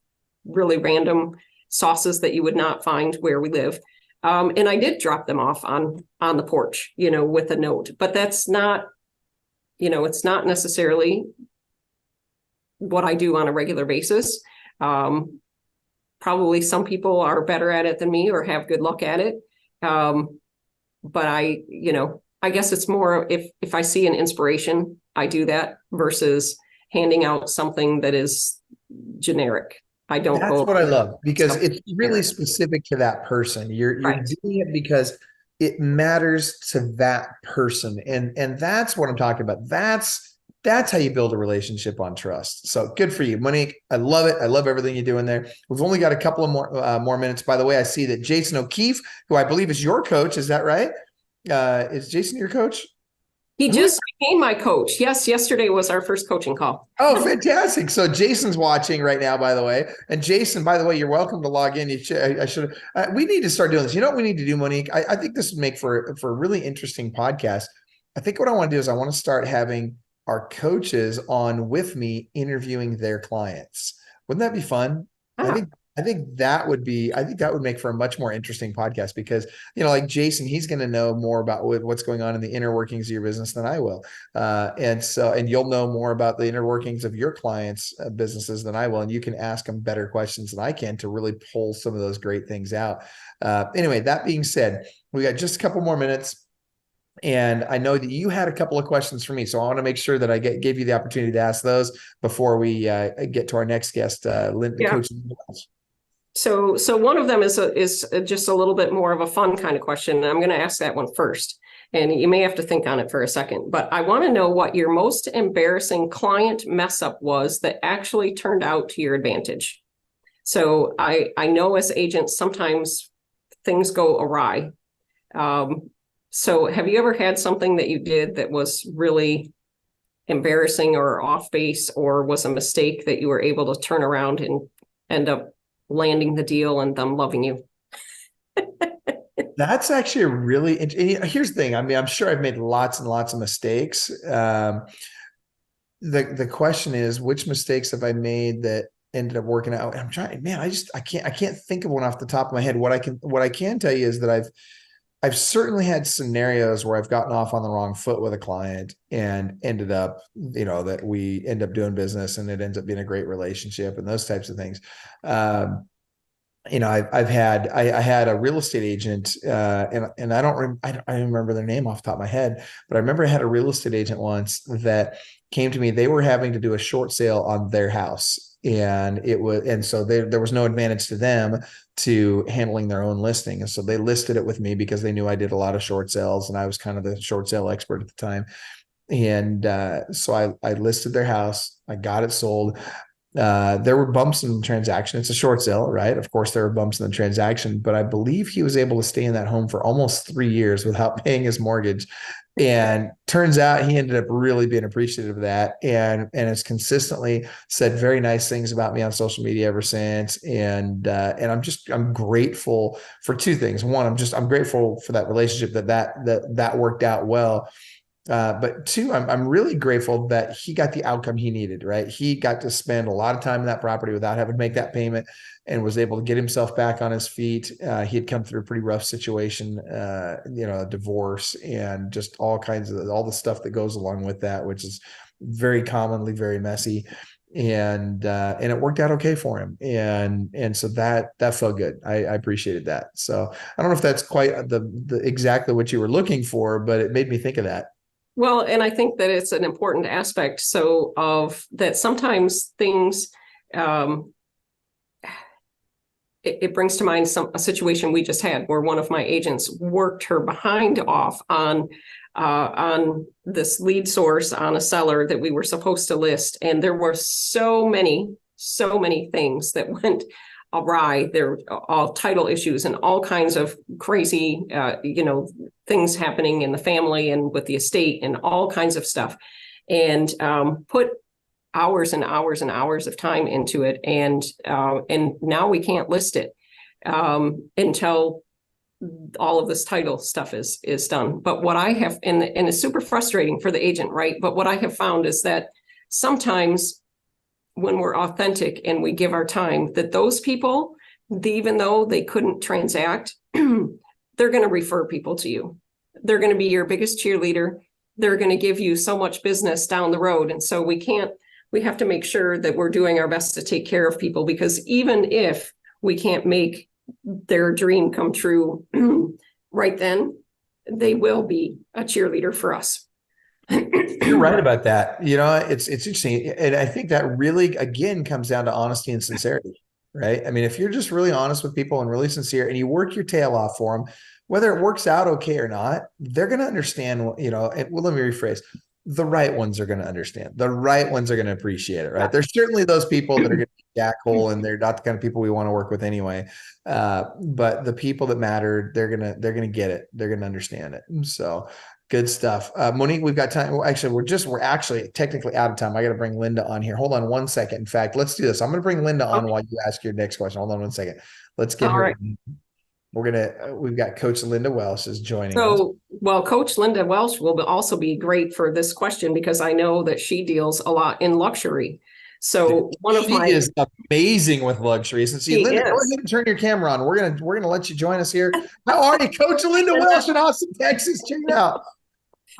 really random sauces that you would not find where we live. And I did drop them off on the porch, with a note. But that's not, it's not necessarily what I do on a regular basis. Probably some people are better at it than me, or have good luck at it. But I guess it's more if I see an inspiration, I do that, versus handing out something that is generic. I don't. That's what I love, because it's really specific to that person. You're Right. doing it because it matters to that person. And that's what I'm talking about. That's how you build a relationship on trust. So good for you, Monique. I love it. I love everything you're doing there. We've only got a couple of more minutes. By the way, I see that Jason O'Keefe, who I believe is your coach, is that right? Is Jason your coach? He just became my coach. Yes, yesterday was our first coaching call. Oh, fantastic. So Jason's watching right now, by the way. And Jason, by the way, you're welcome to log in. We need to start doing this. You know what we need to do, Monique? I think this would make for a really interesting podcast. I think what I want to do is I want to start having our coaches on with me interviewing their clients. Wouldn't that be fun? I think that would make for a much more interesting podcast, because, like Jason, he's going to know more about what's going on in the inner workings of your business than I will. And you'll know more about the inner workings of your clients' businesses than I will. And you can ask them better questions than I can to really pull some of those great things out. Anyway, that being said, we got just a couple more minutes. And I know that you had a couple of questions for me, so I want to make sure that I gave you the opportunity to ask those before we get to our next guest, Coach. So one of them is just a little bit more of a fun kind of question. And I'm going to ask that one first, and you may have to think on it for a second. But I want to know what your most embarrassing client mess up was that actually turned out to your advantage. So I know as agents sometimes things go awry. So have you ever had something that you did that was really embarrassing or off base, or was a mistake that you were able to turn around and end up landing the deal and them loving you? That's actually a really interesting. Here's the thing. I mean, I'm sure I've made lots and lots of mistakes. The question is, which mistakes have I made that ended up working out. I'm trying, man, I can't think of one off the top of my head. What I can tell you is that I've certainly had scenarios where I've gotten off on the wrong foot with a client and ended up, that we end up doing business and it ends up being a great relationship and those types of things. I had a real estate agent, and I don't remember their name off the top of my head, but I remember I had a real estate agent once that came to me. They were having to do a short sale on their house, and so there was no advantage to them to handling their own listing, and so they listed it with me because they knew I did a lot of short sales, and I was kind of the short sale expert at the time. And so I listed their house. I got it sold. There were bumps in the transaction. It's a short sale, right? Of course, there were bumps in the transaction, but I believe he was able to stay in that home for almost 3 years without paying his mortgage. And turns out he ended up really being appreciative of that, and has consistently said very nice things about me on social media ever since. And I'm grateful for two things. One, I'm grateful for that relationship that worked out well. But two, I'm really grateful that he got the outcome he needed, right? He got to spend a lot of time in that property without having to make that payment and was able to get himself back on his feet. He had come through a pretty rough situation, a divorce and just all the stuff that goes along with that, which is very commonly very messy. And it worked out okay for him. And so that felt good. I appreciated that. So I don't know if that's quite the exactly what you were looking for, but it made me think of that. Well, and I think that it's an important aspect. So of that, sometimes things, it brings to mind a situation we just had where one of my agents worked her behind off on this lead source on a seller that we were supposed to list. And there were so many things that went awry. There were all title issues and all kinds of crazy, things happening in the family and with the estate and all kinds of stuff, and put hours and hours and hours of time into it. And now we can't list it until all of this title stuff is done. But what I have, and it's super frustrating for the agent, right? But what I have found is that sometimes when we're authentic and we give our time, that those people, even though they couldn't transact, they're going to refer people to you. They're going to be your biggest cheerleader. They're going to give you so much business down the road. And so we have to make sure that we're doing our best to take care of people, because even if we can't make their dream come true right then, they will be a cheerleader for us. You're right about that. It's interesting. And I think that really, again, comes down to honesty and sincerity, right? I mean, if you're just really honest with people and really sincere and you work your tail off for them, whether it works out okay or not, they're going to understand, let me rephrase. The right ones are going to understand. The right ones are going to appreciate it, right? There's certainly those people that are going to be jackhole, and they're not the kind of people we want to work with anyway. But the people that matter, they're gonna get it. They're gonna understand it. So good stuff. Monique, we've got time. Well, actually, we're actually technically out of time. I got to bring Linda on here. Hold on one second. In fact, let's do this. I'm going to bring Linda on while you ask your next question. Hold on one second. Let's get her. Right. We've got Coach Linda Welsh is joining us. Well, Coach Linda Welsh will also be great for this question, because I know that she deals a lot in luxury. So she is amazing with luxury. So see, Linda, go ahead and turn your camera on. We're gonna let you join us here. How are you, Coach Linda Welsh in Austin, Texas? Check it out.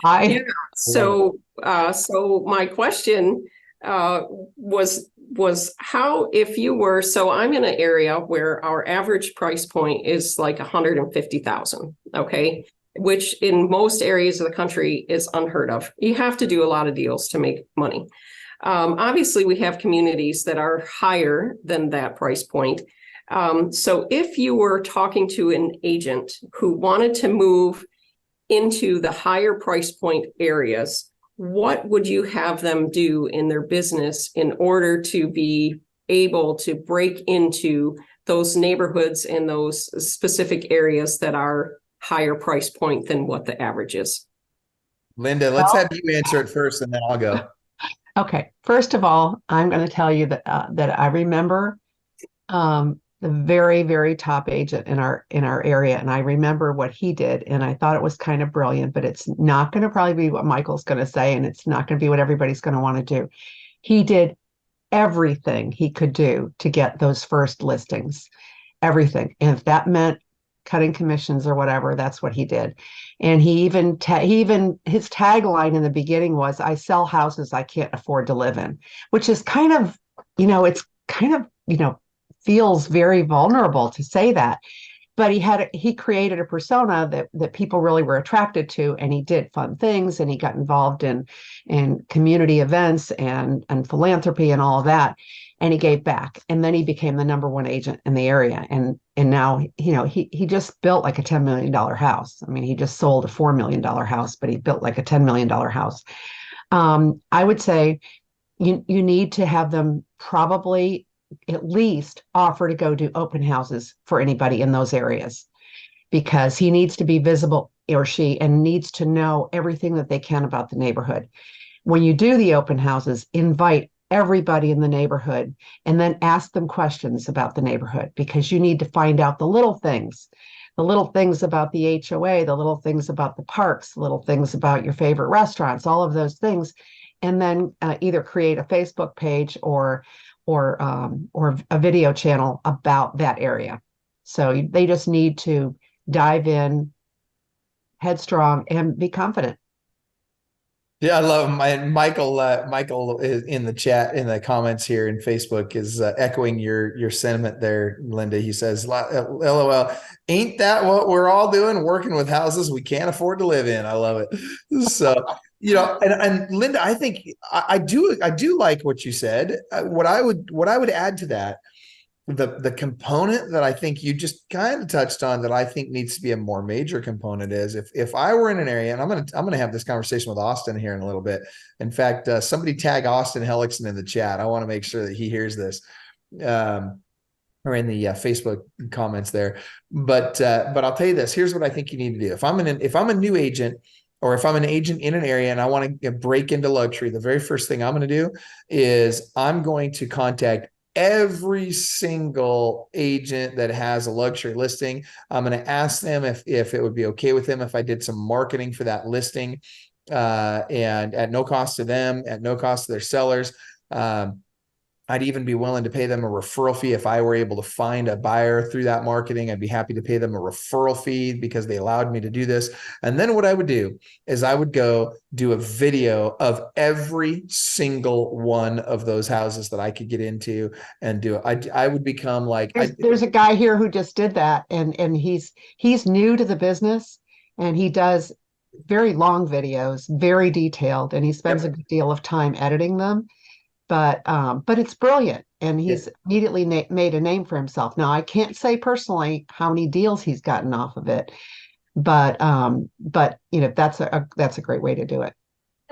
Hi. Yeah. So my question was how, if you were, so I'm in an area where our average price point is like 150,000. Okay. Which in most areas of the country is unheard of. You have to do a lot of deals to make money. Obviously we have communities that are higher than that price point. So if you were talking to an agent who wanted to move into the higher price point areas, what would you have them do in their business in order to be able to break into those neighborhoods and those specific areas that are higher price point than what the average is? Linda, let's have you answer it first, and then I'll go. Okay. First of all, I'm going to tell you that I remember the very, very top agent in our area, and I remember what he did, and I thought it was kind of brilliant. But it's not going to probably be what Michael's going to say, and it's not going to be what everybody's going to want to do. He did everything he could do to get those first listings, everything. And if that meant cutting commissions or whatever, that's what he did. And he even his tagline in the beginning was, "I sell houses I can't afford to live in," which is kind of, it's kind of, feels very vulnerable to say that. But he created a persona that people really were attracted to, and he did fun things, and he got involved in community events and philanthropy and all of that, and he gave back, and then he became the number one agent in the area, and now he just built like a $10 million house. I mean, he just sold a $4 million house, but he built like a $10 million house. I would say you need to have them probably at least offer to go do open houses for anybody in those areas, because he needs to be visible, or she, and needs to know everything that they can about the neighborhood. When you do the open houses, invite everybody in the neighborhood and then ask them questions about the neighborhood, because you need to find out the little things about the HOA, the little things about the parks, the little things about your favorite restaurants, all of those things. And then either create a Facebook page or a video channel about that area. So they just need to dive in headstrong and be confident. Yeah, I love my Michael. Michael is in the chat, in the comments here in Facebook, is echoing your sentiment there, Linda. He says, "LOL, ain't that what we're all doing? Working with houses we can't afford to live in." I love it. So, and Linda, I think I do like what you said. What I would add to that, the component that I think you just kind of touched on, that I think needs to be a more major component, is if I were in an area, and I'm gonna have this conversation with Austin here in a little bit. In fact, somebody tag Austin Hellickson in the chat. I want to make sure that he hears this, or in the Facebook comments there. But I'll tell you this. Here's what I think you need to do. If I'm a new agent, or if I'm an agent in an area and I want to break into luxury, the very first thing I'm going to do is I'm going to contact every single agent that has a luxury listing. I'm going to ask them if it would be okay with them if I did some marketing for that listing, and at no cost to them, at no cost to their sellers. I'd even be willing to pay them a referral fee if I were able to find a buyer through that marketing. I'd be happy to pay them a referral fee because they allowed me to do this. And then what I would do is I would go do a video of every single one of those houses that I could get into and do it. I would become like, there's a guy here who just did that, and he's new to the business, and he does very long videos, very detailed, and he spends a good deal of time editing them. But it's brilliant, and he's immediately made a name for himself. Now, I can't say personally how many deals he's gotten off of it, but that's a great way to do it.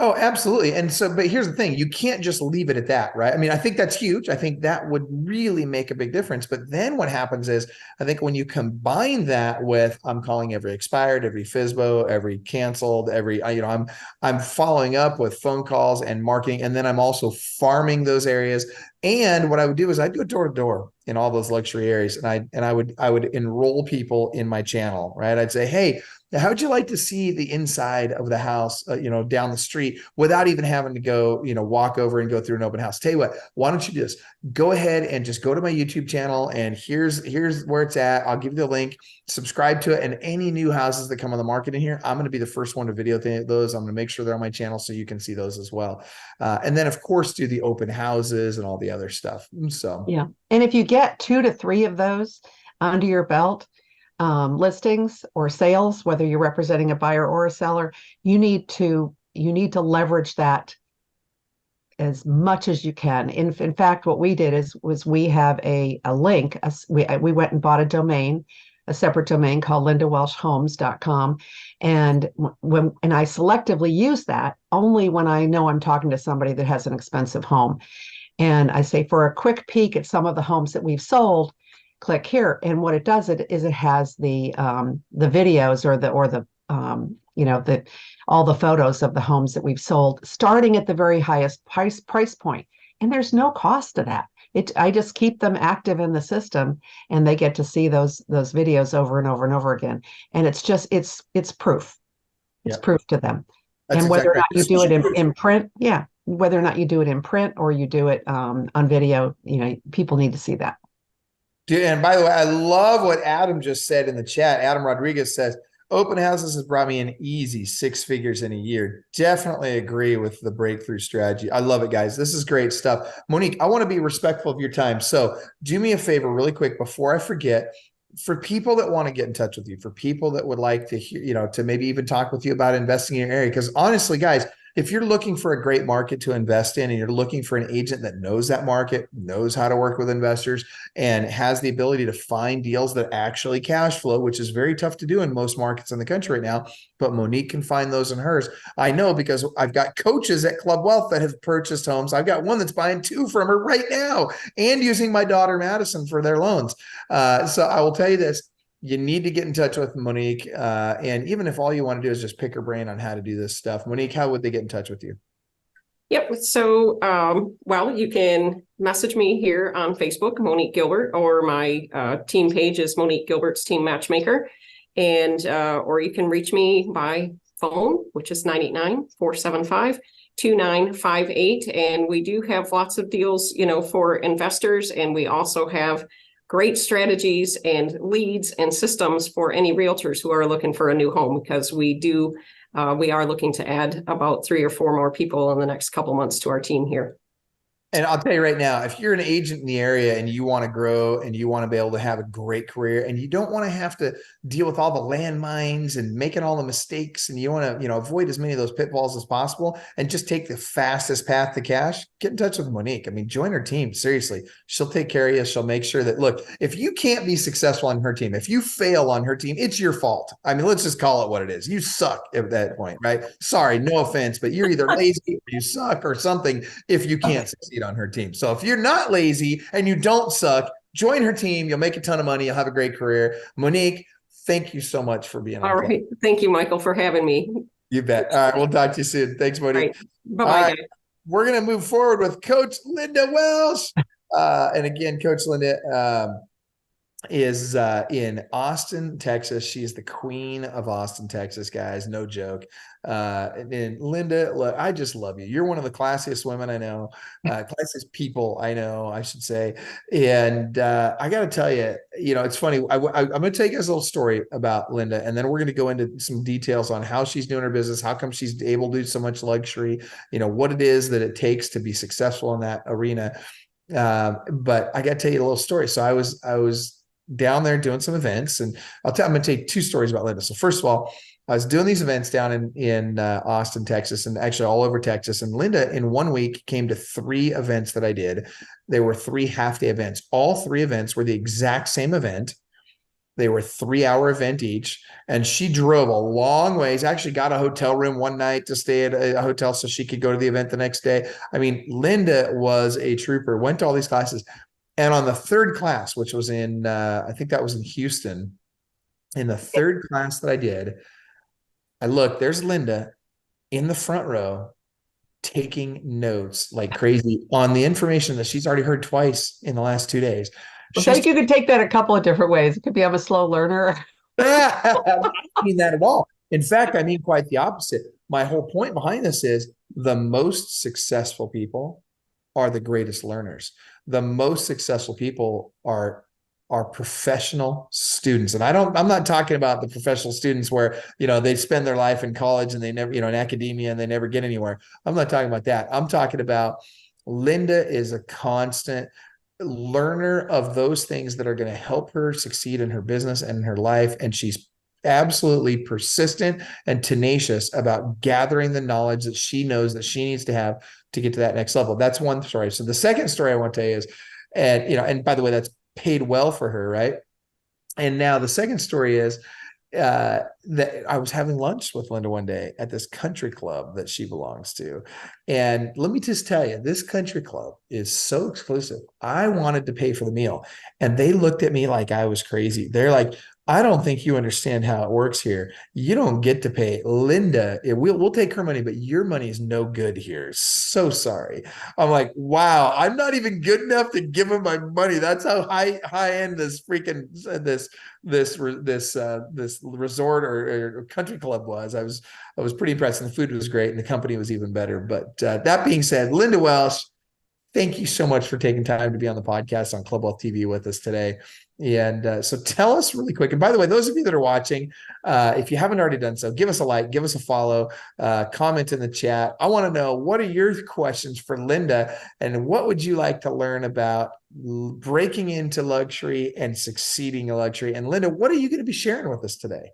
Oh, absolutely. And so, but here's the thing, you can't just leave it at that, right? I mean, I think that's huge. I think that would really make a big difference. But then what happens is, I think when you combine that with, I'm calling every expired, every FSBO, every canceled, I'm following up with phone calls and marketing. And then I'm also farming those areas. And what I would do is I'd go door to door in all those luxury areas. And I would enroll people in my channel, right? I'd say, "Hey, how would you like to see the inside of the house, down the street, without even having to go, walk over and go through an open house? Tell you what, why don't you do this? Go ahead and just go to my YouTube channel, and here's where it's at. I'll give you the link, subscribe to it. And any new houses that come on the market in here, I'm going to be the first one to video those. I'm going to make sure they're on my channel so you can see those as well. And then, of course, do the open houses and all the other stuff." So, yeah. And if you get 2 to 3 of those under your belt, listings or sales, whether you're representing a buyer or a seller, you need to leverage that as much as you can. In fact, what we did was we have a link. We went and bought a separate domain called lindawelshhomes.com. And I selectively use that only when I know I'm talking to somebody that has an expensive home. And I say, for a quick peek at some of the homes that we've sold, click here. And what it does is it has the videos or all the photos of the homes that we've sold, starting at the very highest price point. And there's no cost to that. I just keep them active in the system, and they get to see those videos over and over and over again. And it's proof. It's proof to them. That's and whether exactly or not you do it in print, whether or not you do it in print or you do it on video, people need to see that. Dude, and by the way, I love what Adam just said in the chat. Adam Rodriguez says, open houses has brought me an easy 6 figures in a year. Definitely agree with the breakthrough strategy. I love it, guys. This is great stuff. Monique, I want to be respectful of your time. So do me a favor really quick before I forget. For people that want to get in touch with you, for people that would like to hear, to maybe even talk with you about investing in your area, because honestly, guys, if you're looking for a great market to invest in and you're looking for an agent that knows that market, knows how to work with investors, and has the ability to find deals that actually cash flow, which is very tough to do in most markets in the country right now, but Monique can find those in hers. I know because I've got coaches at Club Wealth that have purchased homes. I've got one that's buying 2 from her right now and using my daughter Madison for their loans. So I will tell you this. You need to get in touch with Monique. And even if all you want to do is just pick her brain on how to do this stuff, Monique, how would they get in touch with you? Yep. So, well, you can message me here on Facebook, Monique Gilbert, or my team page is Monique Gilbert's Team Matchmaker. And, or you can reach me by phone, which is 989-475-2958. And we do have lots of deals, for investors. And we also have great strategies and leads and systems for any realtors who are looking for a new home, because we are looking to add about 3 or 4 more people in the next couple months to our team here. And I'll tell you right now, if you're an agent in the area and you want to grow and you want to be able to have a great career and you don't want to have to deal with all the landmines and making all the mistakes, and you want to, avoid as many of those pitfalls as possible and just take the fastest path to cash, get in touch with Monique. I mean, join her team. Seriously, she'll take care of you. She'll make sure that, look, if you can't be successful on her team, if you fail on her team, it's your fault. I mean, let's just call it what it is. You suck at that point, right? Sorry, no offense, but you're either lazy or you suck or something if you can't succeed on her team. So if you're not lazy and you don't suck, join her team. You'll make a ton of money. You'll have a great career. Monique, thank you so much for being on. All right. Thank you, Michael, for having me. You bet. All right. We'll talk to you soon. Thanks, Monique. Right. Bye-bye, guys. We're going to move forward with Coach Linda Welsh. And again, Coach Linda is in Austin, Texas. She is the queen of Austin, Texas, guys. No joke. And Linda, look, I just love you. You're one of the classiest women I know, classiest people I know, I should say. And I got to tell you, it's funny. I'm going to take us a little story about Linda, and then we're going to go into some details on how she's doing her business, how come she's able to do so much luxury, what it is that it takes to be successful in that arena. But I got to tell you a little story. So I was down there doing some events, and I'm going to tell you 2 stories about Linda. So first of all, I was doing these events down in Austin, Texas, and actually all over Texas. And Linda, in 1 week, came to 3 events that I did. They were 3 half-day events. All 3 events were the exact same event. They were 3-hour event each. And she drove a long ways, actually got a hotel room one night to stay at a hotel so she could go to the event the next day. I mean, Linda was a trooper, went to all these classes. And on the 3rd class, which was in, I think that was in Houston, in the 3rd class that I did, I looked, there's Linda in the front row taking notes like crazy on the information that she's already heard twice in the last 2 days. I think you could take that a couple of different ways. It could be I'm a slow learner. I don't mean that at all. In fact, I mean quite the opposite. My whole point behind this is the most successful people are the greatest learners. The most successful people are professional students. And I'm not talking about the professional students where, they spend their life in college and they never, in academia and they never get anywhere. I'm not talking about that. I'm talking about Linda is a constant learner of those things that are going to help her succeed in her business and in her life. And she's absolutely persistent and tenacious about gathering the knowledge that she knows that she needs to have to get to that next level. That's one story. So the second story I want to tell you is, and by the way, that's paid well for her, right? And now the second story is that I was having lunch with Linda one day at this country club that she belongs to. And let me just tell you, this country club is so exclusive. I wanted to pay for the meal, and they looked at me like I was crazy. They're like, I don't think you understand how it works here. You don't get to pay Linda. We'll take her money, but your money is no good here. So sorry. I'm like, wow, I'm not even good enough to give him my money. That's how high end this freaking this resort or country club was. I was pretty impressed, and the food was great, and the company was even better. But that being said, Linda Welsh, thank you so much for taking time to be on the podcast on Club Wealth TV with us today. And so tell us really quick. And by the way, those of you that are watching, if you haven't already done so, give us a like, give us a follow, comment in the chat. I want to know, what are your questions for Linda, and what would you like to learn about breaking into luxury and succeeding in luxury? And Linda, what are you going to be sharing with us today?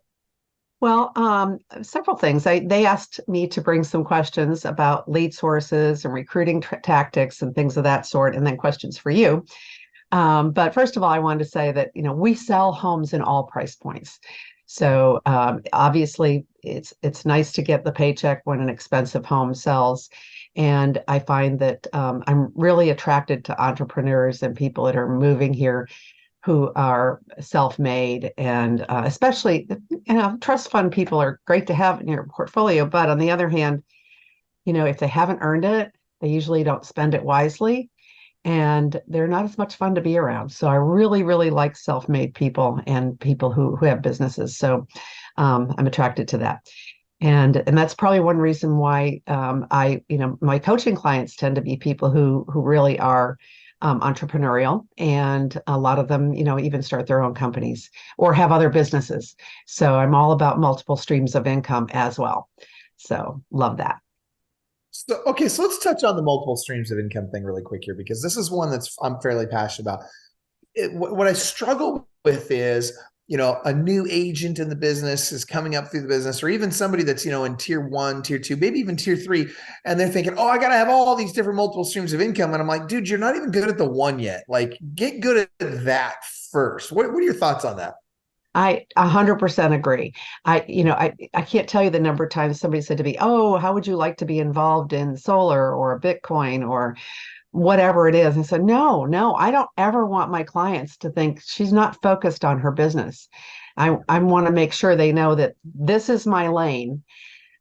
Well, several things. They asked me to bring some questions about lead sources and recruiting tactics and things of that sort, and then questions for you. But first of all, I wanted to say that, we sell homes in all price points. So obviously, it's nice to get the paycheck when an expensive home sells. And I find that I'm really attracted to entrepreneurs and people that are moving here who are self-made, and especially, trust fund people are great to have in your portfolio. But on the other hand, if they haven't earned it, they usually don't spend it wisely, and they're not as much fun to be around. So I really, really like self-made people and people who have businesses. So I'm attracted to that. And that's probably one reason why my coaching clients tend to be people who really are entrepreneurial, and a lot of them, even start their own companies or have other businesses. So I'm all about multiple streams of income as well. So love that. So, okay, so let's touch on the multiple streams of income thing really quick here, because this is one I'm fairly passionate about. What I struggle with is, a new agent in the business is coming up through the business, or even somebody that's, in tier 1, tier 2, maybe even tier 3. And they're thinking, oh, I got to have all these different multiple streams of income. And I'm like, dude, you're not even good at the one yet. Like, get good at that first. What are your thoughts on that? I 100% agree. I can't tell you the number of times somebody said to me, oh, how would you like to be involved in solar or Bitcoin or whatever it is? And said, no, I don't ever want my clients to think she's not focused on her business. I want to make sure they know that this is my lane,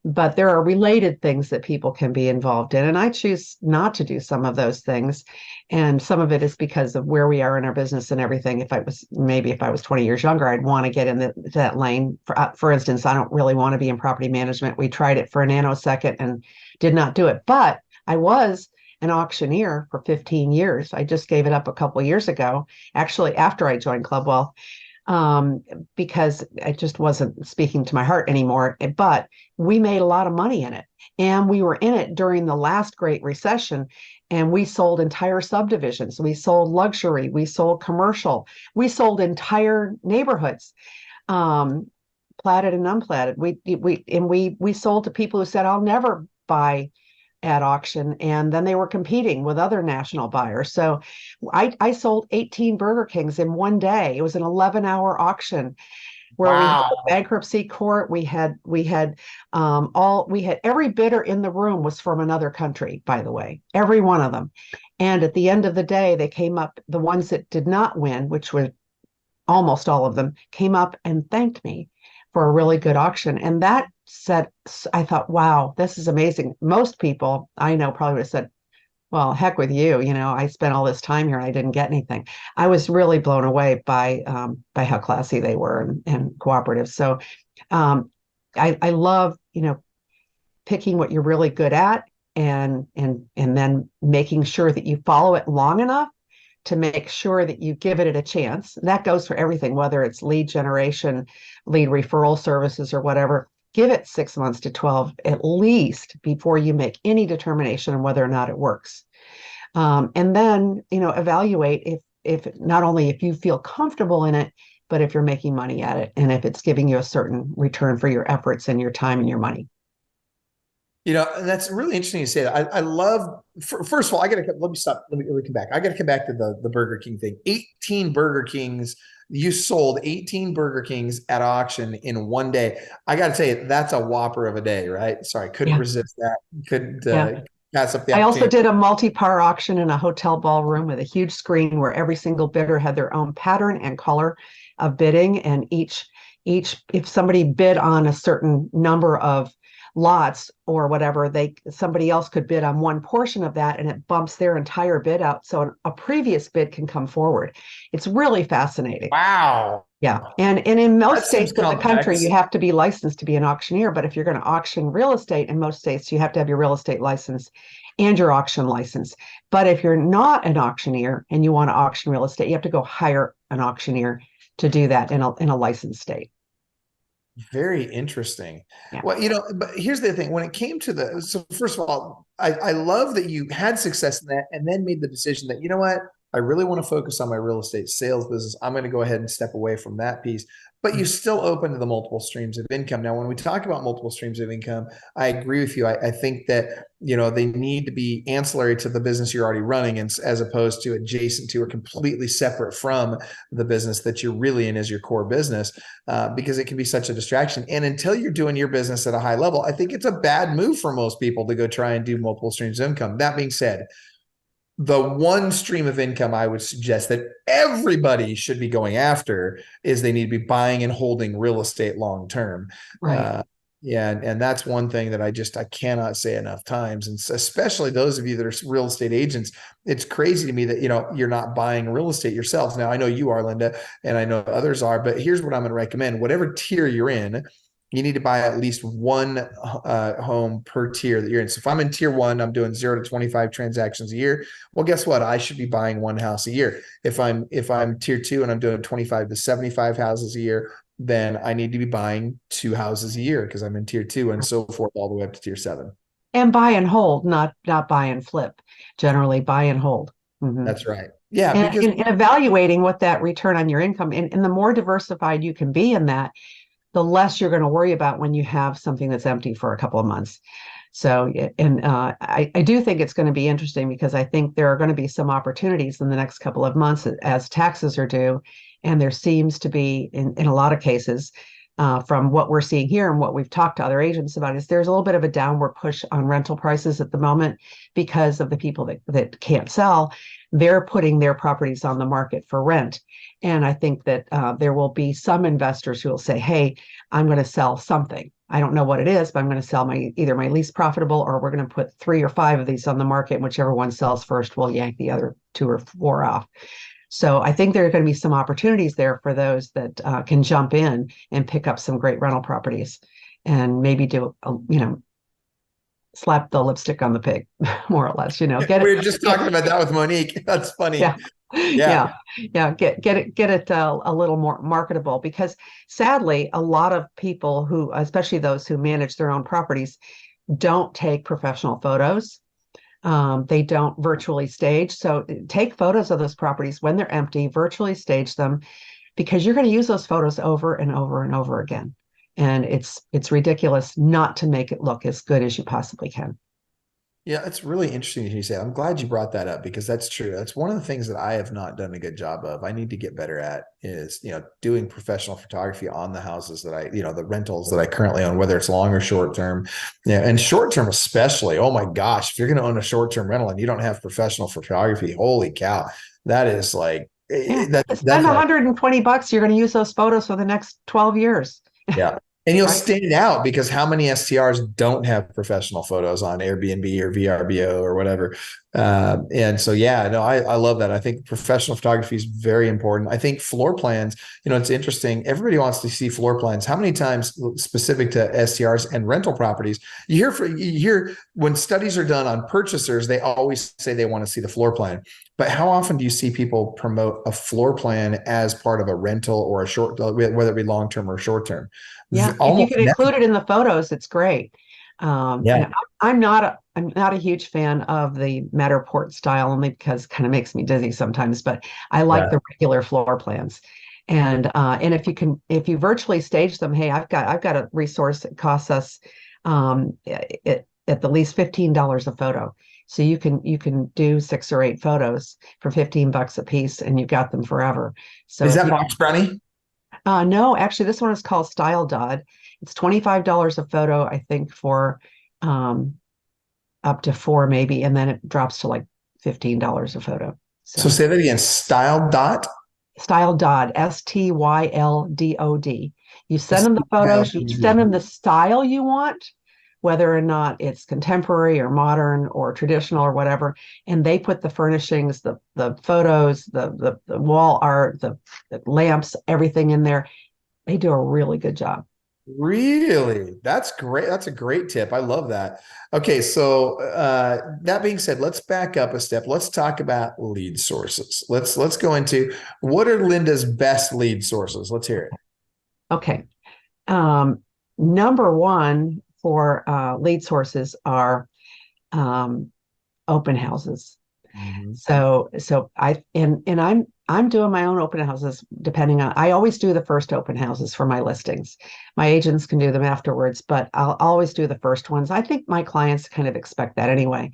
but there are related things that people can be involved in. And I choose not to do some of those things. And some of it is because of where we are in our business and everything. If I was 20 years younger, I'd want to get in that lane. For instance, I don't really want to be in property management. We tried it for a nanosecond and did not do it. But I was an auctioneer for 15 years. I just gave it up a couple of years ago, actually, after I joined Club Wealth, because I just wasn't speaking to my heart anymore. But we made a lot of money in it. And we were in it during the last Great Recession. And we sold entire subdivisions. We sold luxury. We sold commercial. We sold entire neighborhoods, platted and unplatted. We sold to people who said, I'll never buy at auction, and then they were competing with other national buyers. So I sold 18 Burger Kings in one day. It was an 11-hour auction where we had a bankruptcy court. We had every bidder in the room was from another country, by the way, every one of them. And at the end of the day, they came up, the ones that did not win, which were almost all of them, came up and thanked me for a really good auction. And that said, I thought, wow, this is amazing. Most people I know probably would have said, well, heck with you. I spent all this time here and I didn't get anything. I was really blown away by how classy they were and cooperative. So I love, picking what you're really good at and then making sure that you follow it long enough to make sure that you give it a chance. And that goes for everything, whether it's lead generation, lead referral services, or whatever. Give it 6 months to 12 at least before you make any determination on whether or not it works. And then, evaluate if not only if you feel comfortable in it, but if you're making money at it and if it's giving you a certain return for your efforts and your time and your money. And that's really interesting you say that. I love, first of all, let me stop. Let me come back. I got to come back to the Burger King thing. 18 Burger Kings. You sold 18 Burger Kings at auction in one day. I got to tell you, that's a whopper of a day, right? Sorry, couldn't resist that. Couldn't pass up the opportunity. I also did a multi-par auction in a hotel ballroom with a huge screen where every single bidder had their own pattern and color. of bidding, and each if somebody bid on a certain number of lots or whatever, somebody else could bid on one portion of that, and it bumps their entire bid out, so a previous bid can come forward. It's really fascinating. Wow. Yeah. And in most That seems states of the country, complex. you have to be licensed to be an auctioneer. But if you're going to auction real estate in most states, you have to have your real estate license and your auction license. But if you're not an auctioneer and you want to auction real estate, you have to go hire an auctioneer to do that in a licensed state. Very interesting. Yeah. Well, but here's the thing. When it came to so first of all, I love that you had success in that and then made the decision that, you know what, I really want to focus on my real estate sales business. I'm going to go ahead and step away from that piece. But you still open to the multiple streams of income. Now, when we talk about multiple streams of income, I agree with you. I think that, they need to be ancillary to the business you're already running, and as opposed to adjacent to or completely separate from the business that you're really in as your core business, because it can be such a distraction. And until you're doing your business at a high level, I think it's a bad move for most people to go try and do multiple streams of income. That being said, the one stream of income I would suggest that everybody should be going after is they need to be buying and holding real estate long term. Right. Yeah, and that's one thing that I cannot say enough times, and especially those of you that are real estate agents. It's crazy to me that you're not buying real estate yourselves. Now I know you are, Linda, and I know others are, but here's what I'm going to recommend: whatever tier you're in, you need to buy at least one home per tier that you're in. So if I'm in tier 1, I'm doing 0 to 25 transactions a year. Well, guess what? I should be buying one house a year. If I'm tier 2 and I'm doing 25 to 75 houses a year, then I need to be buying 2 houses a year because I'm in tier 2, and so forth all the way up to tier 7. And buy and hold, not buy and flip. Generally, buy and hold. Mm-hmm. That's right. Yeah, and, because and evaluating what that return on your income, and the more diversified you can be in that, the less you're going to worry about when you have something that's empty for a couple of months. So, and I do think it's going to be interesting, because I think there are going to be some opportunities in the next couple of months as taxes are due. And there seems to be, in a lot of cases, from what we're seeing here and what we've talked to other agents about, is there's a little bit of a downward push on rental prices at the moment because of the people that can't sell. They're putting their properties on the market for rent. And I think that there will be some investors who will say, hey, I'm going to sell something. I don't know what it is, but I'm going to sell either my least profitable, or we're going to put 3 or 5 of these on the market. And whichever one sells first, we'll yank the other 2 or 4 off. So I think there are going to be some opportunities there for those that can jump in and pick up some great rental properties, and maybe do, slap the lipstick on the pig, more or less, get we it. were just talking about that with Monique. That's funny. Yeah. Yeah. Get it a little more marketable, because sadly, a lot of people who, especially those who manage their own properties, don't take professional photos. They don't virtually stage. So take photos of those properties when they're empty, virtually stage them, because you're going to use those photos over and over and over again. And it's ridiculous not to make it look as good as you possibly can. Yeah, it's really interesting you say. I'm glad you brought that up, because that's true. That's one of the things that I have not done a good job of. I need to get better at is, doing professional photography on the houses that the rentals that I currently own, whether it's long or short term. Yeah, and short term especially. Oh my gosh, if you're going to own a short term rental and you don't have professional photography, holy cow, that is like spend $120. You're going to use those photos for the next 12 years. Yeah. And you'll Right. stand out, because how many STRs don't have professional photos on Airbnb or VRBO or whatever? And so, I love that. I think professional photography is very important. I think floor plans, it's interesting. Everybody wants to see floor plans. How many times, specific to STRs and rental properties, you hear when studies are done on purchasers, they always say they want to see the floor plan. But how often do you see people promote a floor plan as part of a rental or a short, whether it be long-term or short-term? Yeah, if you can include it in the photos, it's great. I'm not a huge fan of the Matterport style, only because it kind of makes me dizzy sometimes, but I like the regular floor plans. And if you virtually stage them, hey, I've got a resource that costs us at the least $15 a photo. So you can do 6 or 8 photos for $15 a piece, and you've got them forever. So is that Box Brownie? No, actually, this one is called Style Dodd. It's $25 a photo, I think, for up to 4 maybe, and then it drops to like $15 a photo. So say that again. Style Dot. Style Dodd, STYLDOD. You send them the photos, you send them the style you want, whether or not it's contemporary or modern or traditional or whatever, and they put the furnishings, the photos, the wall art, the lamps, everything in there. They do a really good job. Really? That's great. That's a great tip. I love that. Okay, so that being said, let's back up a step. Let's talk about lead sources. Let's go into what are Linda's best lead sources? Let's hear it. Okay. Number one for lead sources are open houses. So I'm doing my own open houses depending on, I always do the first open houses for my listings. My agents can do them afterwards, but I'll always do the first ones. I think my clients kind of expect that anyway,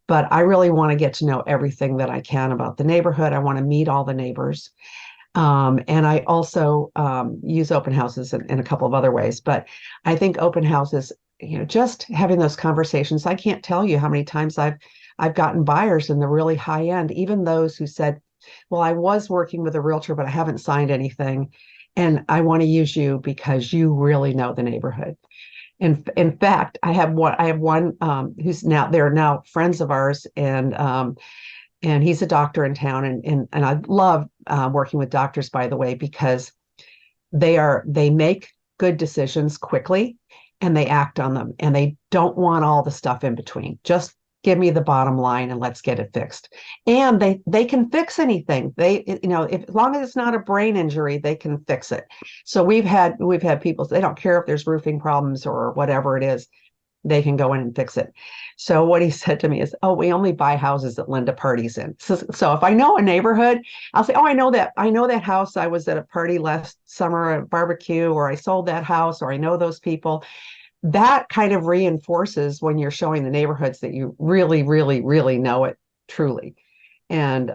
but I really want to get to know everything that I can about the neighborhood. I want to meet all the neighbors. And I also use open houses in a couple of other ways, but I think open houses, just having those conversations, I can't tell you how many times I've gotten buyers in the really high end, even those who said, well, I was working with a realtor, but I haven't signed anything. And I want to use you because you really know the neighborhood. In fact, I have one who's now, they're now friends of ours, and he's a doctor in town. And I love working with doctors, by the way, because they make good decisions quickly and they act on them, and they don't want all the stuff in between. Just give me the bottom line and let's get it fixed. And they can fix anything. As long as it's not a brain injury, they can fix it. So we've had people, they don't care if there's roofing problems or whatever it is, they can go in and fix it. So what he said to me is, oh, we only buy houses that Linda parties in. So if I know a neighborhood, I'll say, oh, I know that house. I was at a party last summer, a barbecue, or I sold that house, or I know those people. That kind of reinforces when you're showing the neighborhoods that you really, really, really know it truly. And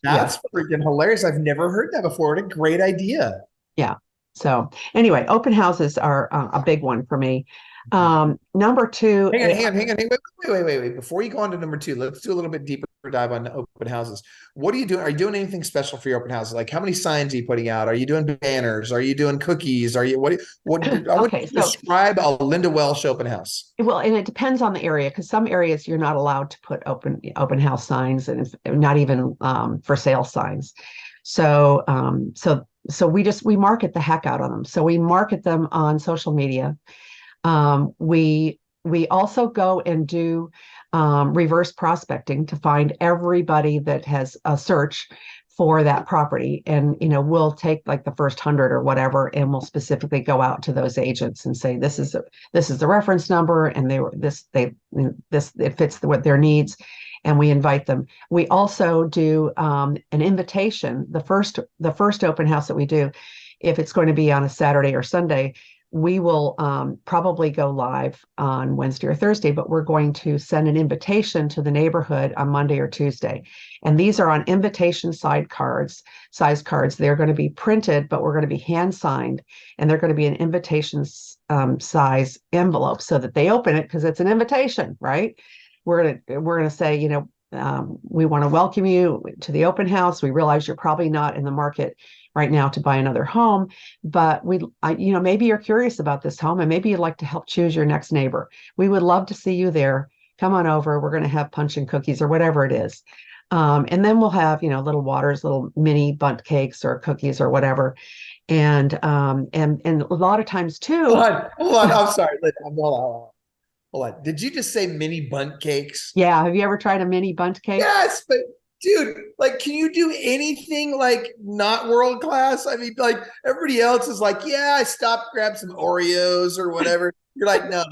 That's freaking hilarious. I've never heard that before. What a great idea. yeah. So anyway, open houses are a big one for me. Number two. Hang on. Wait. Before you go on to number two, let's do a little bit deeper dive on open houses. What are you doing? Are you doing anything special for your open houses? Like how many signs are you putting out? Are you doing banners? Are you doing cookies? I want you to describe a Linda Welsh open house. Well, and it depends on the area, because some areas you're not allowed to put open house signs, and not even for sale signs. So we market the heck out of them. So we market them on social media. We also go and do reverse prospecting to find everybody that has a search for that property, and we'll take like the first 100 or whatever, and we'll specifically go out to those agents and say this is the reference number, and it fits what their needs, and we invite them. We also do an invitation. The first open house that we do, if it's going to be on a Saturday or Sunday, we will probably go live on Wednesday or Thursday, but we're going to send an invitation to the neighborhood on Monday or Tuesday. And these are on invitation size cards. They're going to be printed, but we're going to be hand signed, and they're going to be an invitation size envelope so that they open it, because it's an invitation, right? We're going to say, we want to welcome you to the open house. We realize you're probably not in the market right now to buy another home, but maybe you're curious about this home, and maybe you'd like to help choose your next neighbor. We would love to see you there. Come on over. We're going to have punch and cookies or whatever it is. And then we'll have, little waters, little mini bundt cakes or cookies or whatever. And a lot of times too. Hold on. I'm sorry. Hold on. Did you just say mini bundt cakes? Yeah. Have you ever tried a mini bundt cake? Yes, but dude, like, can you do anything like not world class? I mean, like everybody else is like, yeah, I stopped, grab some Oreos or whatever. You're like, no,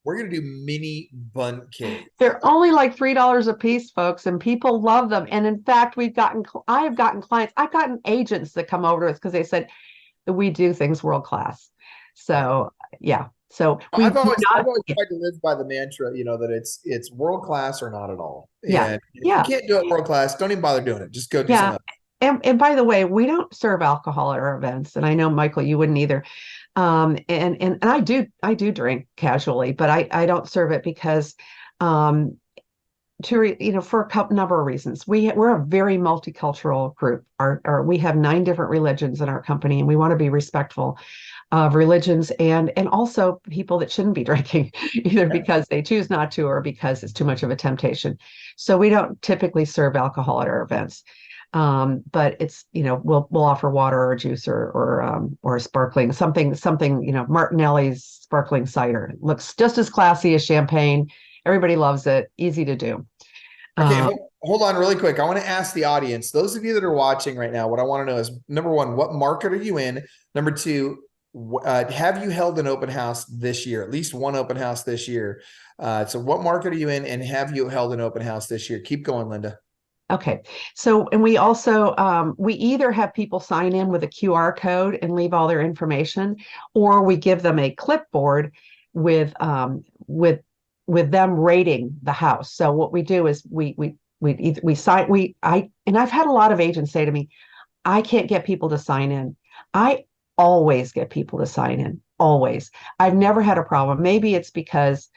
we're gonna do mini bundt cake. They're only like $3 a piece, folks, and people love them. And in fact, I have gotten clients, I've gotten agents that come over to us because they said that we do things world class. So yeah. So I've always tried to live by the mantra, that it's world class or not at all. Yeah. And if you can't do it world class, don't even bother doing it. Just go do something else. And by the way, we don't serve alcohol at our events, and I know, Michael, you wouldn't either. And I do drink casually, but I don't serve it because for a couple number of reasons. We're a very multicultural group. We have 9 different religions in our company, and we want to be respectful of religions and also people that shouldn't be drinking, either because they choose not to or because it's too much of a temptation. So we don't typically serve alcohol at our events. But it's, we'll offer water or juice or sparkling, something, Martinelli's sparkling cider. It looks just as classy as champagne. Everybody loves it. Easy to do. Okay, hold on really quick. I want to ask the audience, those of you that are watching right now, what I want to know is, number one, what market are you in? Number two, have you held an open house this year? At least one open house this year. So what market are you in, and have you held an open house this year? Keep going, Linda. Okay. So, and we also, we either have people sign in with a QR code and leave all their information, or we give them a clipboard with them rating the house. So what we do is and I've had a lot of agents say to me, I can't get people to sign in. I always get people to sign in, always. I've never had a problem. Maybe it's because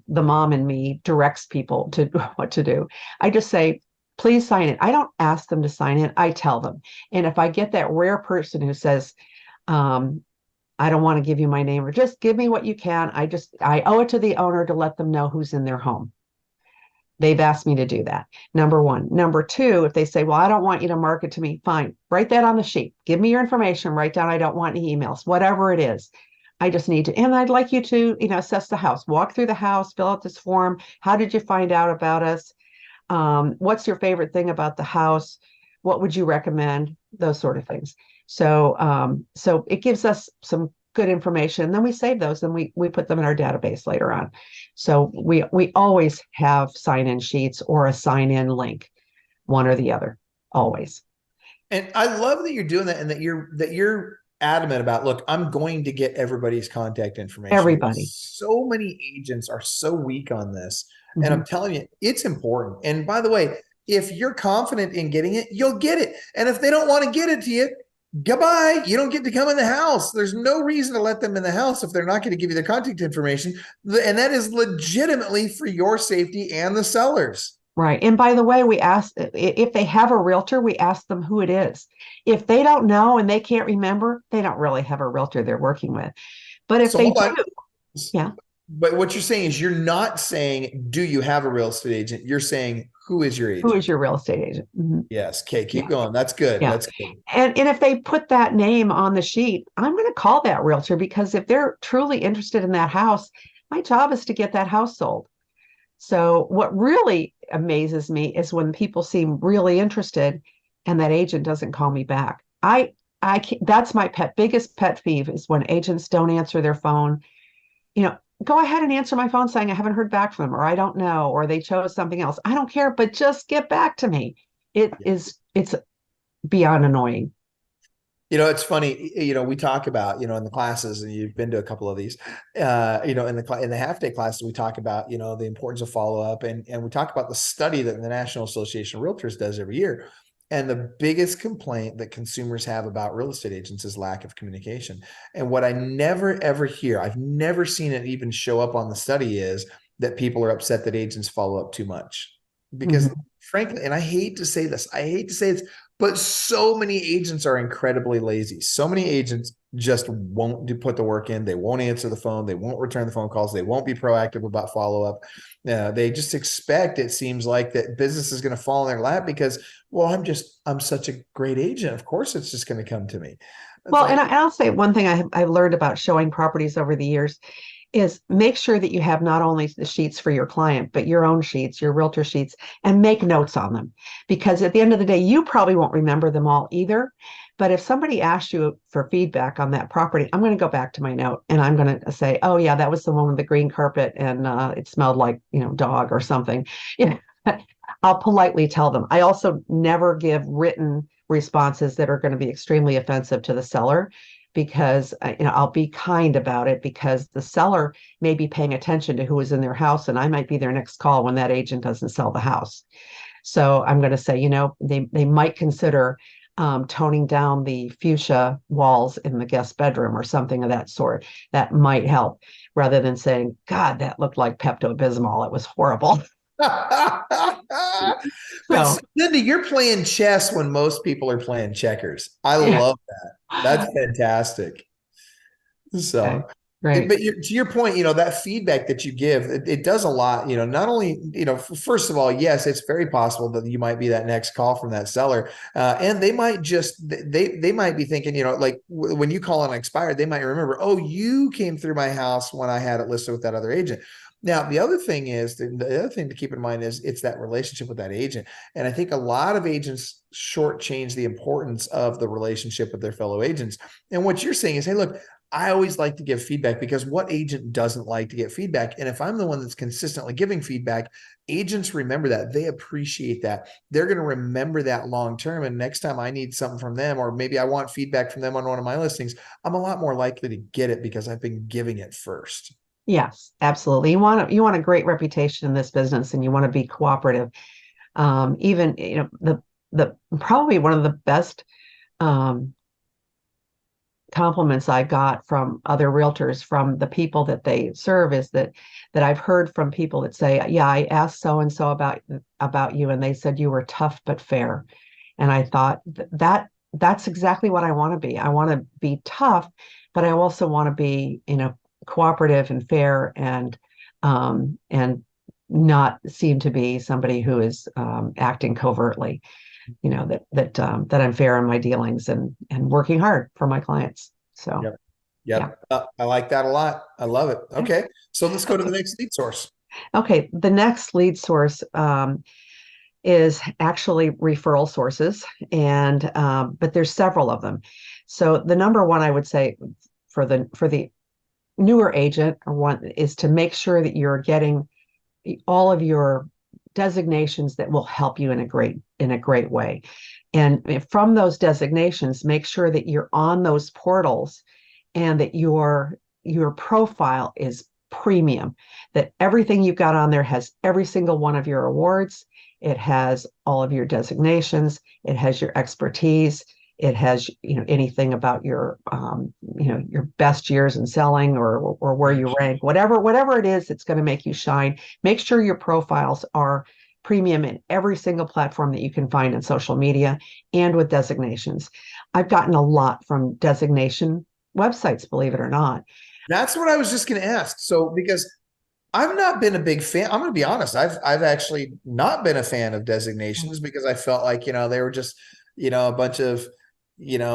the mom in me directs people to what to do. I just say, please sign in. I don't ask them to sign in. I tell them. And if I get that rare person who says, I don't want to give you my name, or just give me what you can, I owe it to the owner to let them know who's in their home. They've asked me to do that. Number one. Number two, if they say, well, I don't want you to market to me, fine. Write that on the sheet. Give me your information. Write down, I don't want any emails, whatever it is. I just need to, and I'd like you to, assess the house, walk through the house, fill out this form. How did you find out about us? What's your favorite thing about the house? What would you recommend? Those sort of things. So it gives us some good information. Then we save those and we put them in our database later on. So we always have sign-in sheets or a sign-in link, one or the other, always. And I love that you're doing that, and that you're adamant about, look, I'm going to get everybody's contact information. Everybody. So many agents are so weak on this. Mm-hmm. And I'm telling you, it's important. And by the way, if you're confident in getting it, you'll get it. And if they don't want to get it to you, goodbye. You don't get to come in the house. There's no reason to let them in the house if they're not going to give you their contact information. And that is legitimately for your safety and the sellers. Right. And by the way, we ask if they have a realtor, we ask them who it is. If they don't know and they can't remember, they don't really have a realtor they're working with. But if they do, yeah. But what you're saying is, you're not saying, do you have a real estate agent? You're saying, who is your agent? Who is your real estate agent? Mm-hmm. Yes. Okay. Keep going. That's good. Yeah. That's good. And if they put that name on the sheet, I'm going to call that realtor, because if they're truly interested in that house, my job is to get that house sold. So what really amazes me is when people seem really interested and that agent doesn't call me back. That's my biggest pet peeve, is when agents don't answer their phone. Go ahead and answer my phone saying I haven't heard back from them, or I don't know, or they chose something else. I don't care, but just get back to me. It's beyond annoying. It's funny, we talk about, in the classes, and you've been to a couple of these, in the half-day classes, we talk about, the importance of follow-up, and we talk about the study that the National Association of Realtors does every year. And the biggest complaint that consumers have about real estate agents is lack of communication. And what I never, ever hear, I've never seen it even show up on the study, is that people are upset that agents follow up too much. Because frankly, and I hate to say this, but so many agents are incredibly lazy. So many agents just won't put the work in. They won't answer the phone. They won't return the phone calls. They won't be proactive about follow-up. They just expect, it seems like, that business is going to fall in their lap because, well, I'm such a great agent. Of course, it's just going to come to me. Well, and I'll say one thing I've learned about showing properties over the years is make sure that you have not only the sheets for your client, but your own sheets, your realtor sheets, and make notes on them. Because at the end of the day, you probably won't remember them all either. But if somebody asks you for feedback on that property, I'm going to go back to my note and I'm going to say, oh yeah, that was the one with the green carpet and it smelled like, dog or something. I'll politely tell them. I also never give written responses that are going to be extremely offensive to the seller, because I'll be kind about it, because the seller may be paying attention to who is in their house, and I might be their next call when that agent doesn't sell the house. So I'm going to say, they might consider toning down the fuchsia walls in the guest bedroom or something of that sort. That might help, rather than saying, God, that looked like Pepto-Bismol. It was horrible. But So, Linda, you're playing chess when most people are playing checkers. I yeah. love that. That's fantastic. Okay, So, great. but to your point, that feedback that you give, it does a lot. Not only, first of all, yes, it's very possible that you might be that next call from that seller, and they might they might be thinking, like when you call on expired, they might remember, oh, you came through my house when I had it listed with that other agent. Now, the other thing is the other thing to keep in mind is it's that relationship with that agent, and I think a lot of agents shortchange the importance of the relationship with their fellow agents. And what you're saying is, hey, look, I always like to give feedback because what agent doesn't like to get feedback? And if I'm the one that's consistently giving feedback, agents remember that. They appreciate that. They're going to remember that long term. And next time I need something from them, or maybe I want feedback from them on one of my listings, I'm a lot more likely to get it because I've been giving it first. Yes, absolutely. You want a great reputation in this business, and you want to be cooperative. Even the probably one of the best um, compliments I got from other realtors, from the people that they serve, is that I've heard from people that say, yeah, I asked so and so about you, and they said you were tough but fair. And I thought that's exactly what I want to be. I want to be tough, but I also want to be, cooperative and fair, and not seem to be somebody who is acting covertly. That I'm fair in my dealings, and working hard for my clients. So, Yep. yeah. Yep. I like that a lot. I love it. Yeah. Okay. So let's go to the Okay. next lead source. Okay. The next lead source is actually referral sources, and but there's several of them. So the number one I would say for the newer agent, or one, is to make sure that you're getting all of your designations that will help you in a great way. And from those designations, make sure that you're on those portals, and that your profile is premium, that everything you've got on there has every single one of your awards. It has all of your designations. It has your expertise. It has, anything about your best years in selling, or where you rank, whatever it is that's going to make you shine. Make sure your profiles are premium in every single platform that you can find in social media, and with designations. I've gotten a lot from designation websites, believe it or not. That's what I was just going to ask. So, because I've not been a big fan. I'm going to be honest. I've actually not been a fan of designations because I felt like, they were just, a bunch of,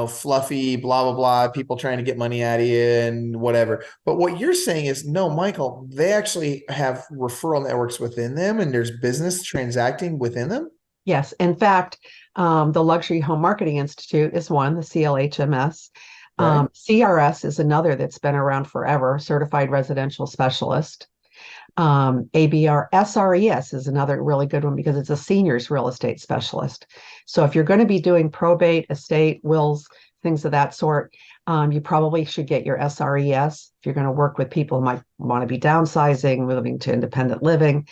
fluffy, blah, blah, blah, people trying to get money out of you and whatever. But what you're saying is, no, Michael, they actually have referral networks within them, and there's business transacting within them. Yes. In fact, the Luxury Home Marketing Institute is one, the CLHMS. Okay. CRS is another that's been around forever, Certified Residential Specialist. ABR SRES is another really good one, because it's a seniors real estate specialist. So if you're going to be doing probate, estate, wills, things of that sort, you probably should get your SRES. If you're going to work with people who might want to be downsizing, moving to independent living,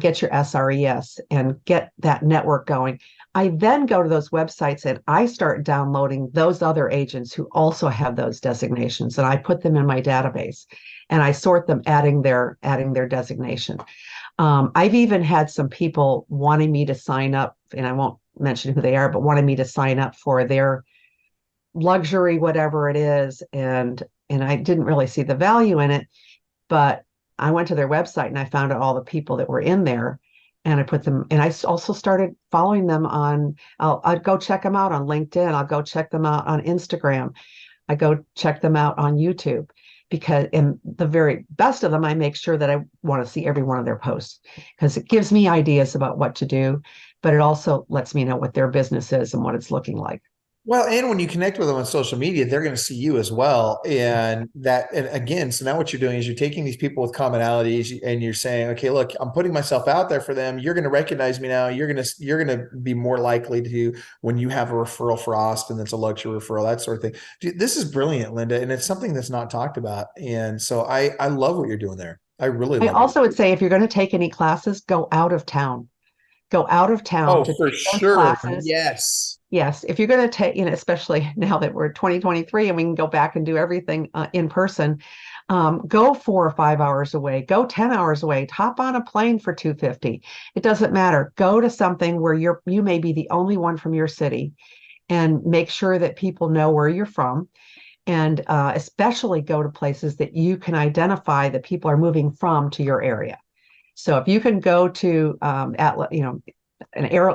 get your SRES and get that network going. I then go to those websites and I start downloading those other agents who also have those designations, and I put them in my database, and I sort them, adding their designation. I've even had some people wanting me to sign up, and I won't mention who they are, but wanting me to sign up for their luxury, whatever it is, and I didn't really see the value in it, but I went to their website and I found out all the people that were in there, and I put them, and I also started following them on, I'd go check them out on LinkedIn. I'll go check them out on Instagram. I go check them out on YouTube, because in the very best of them, I make sure that I want to see every one of their posts, because it gives me ideas about what to do, but it also lets me know what their business is and what it's looking like. Well, and when you connect with them on social media, they're going to see you as well. And again, so now what you're doing is you're taking these people with commonalities and you're saying, okay, look, I'm putting myself out there for them. You're going to recognize me now. You're going to be more likely to, when you have a referral for Austin, that's a luxury referral, that sort of thing. Dude, this is brilliant, Linda. And it's something that's not talked about. And so I love what you're doing there. I really I love it. also would say, if you're going to take any classes, go out of town. Go out of town Oh, to for take those sure. classes. Yes. Yes, if you're going to take, especially now that we're 2023 and we can go back and do everything in person, Go 4 or 5 hours away, go 10 hours away, hop on a plane for 250. It doesn't matter. Go to something where you may be the only one from your city, and make sure that people know where you're from. And especially go to places that you can identify that people are moving from to your area. So if you can go to an air,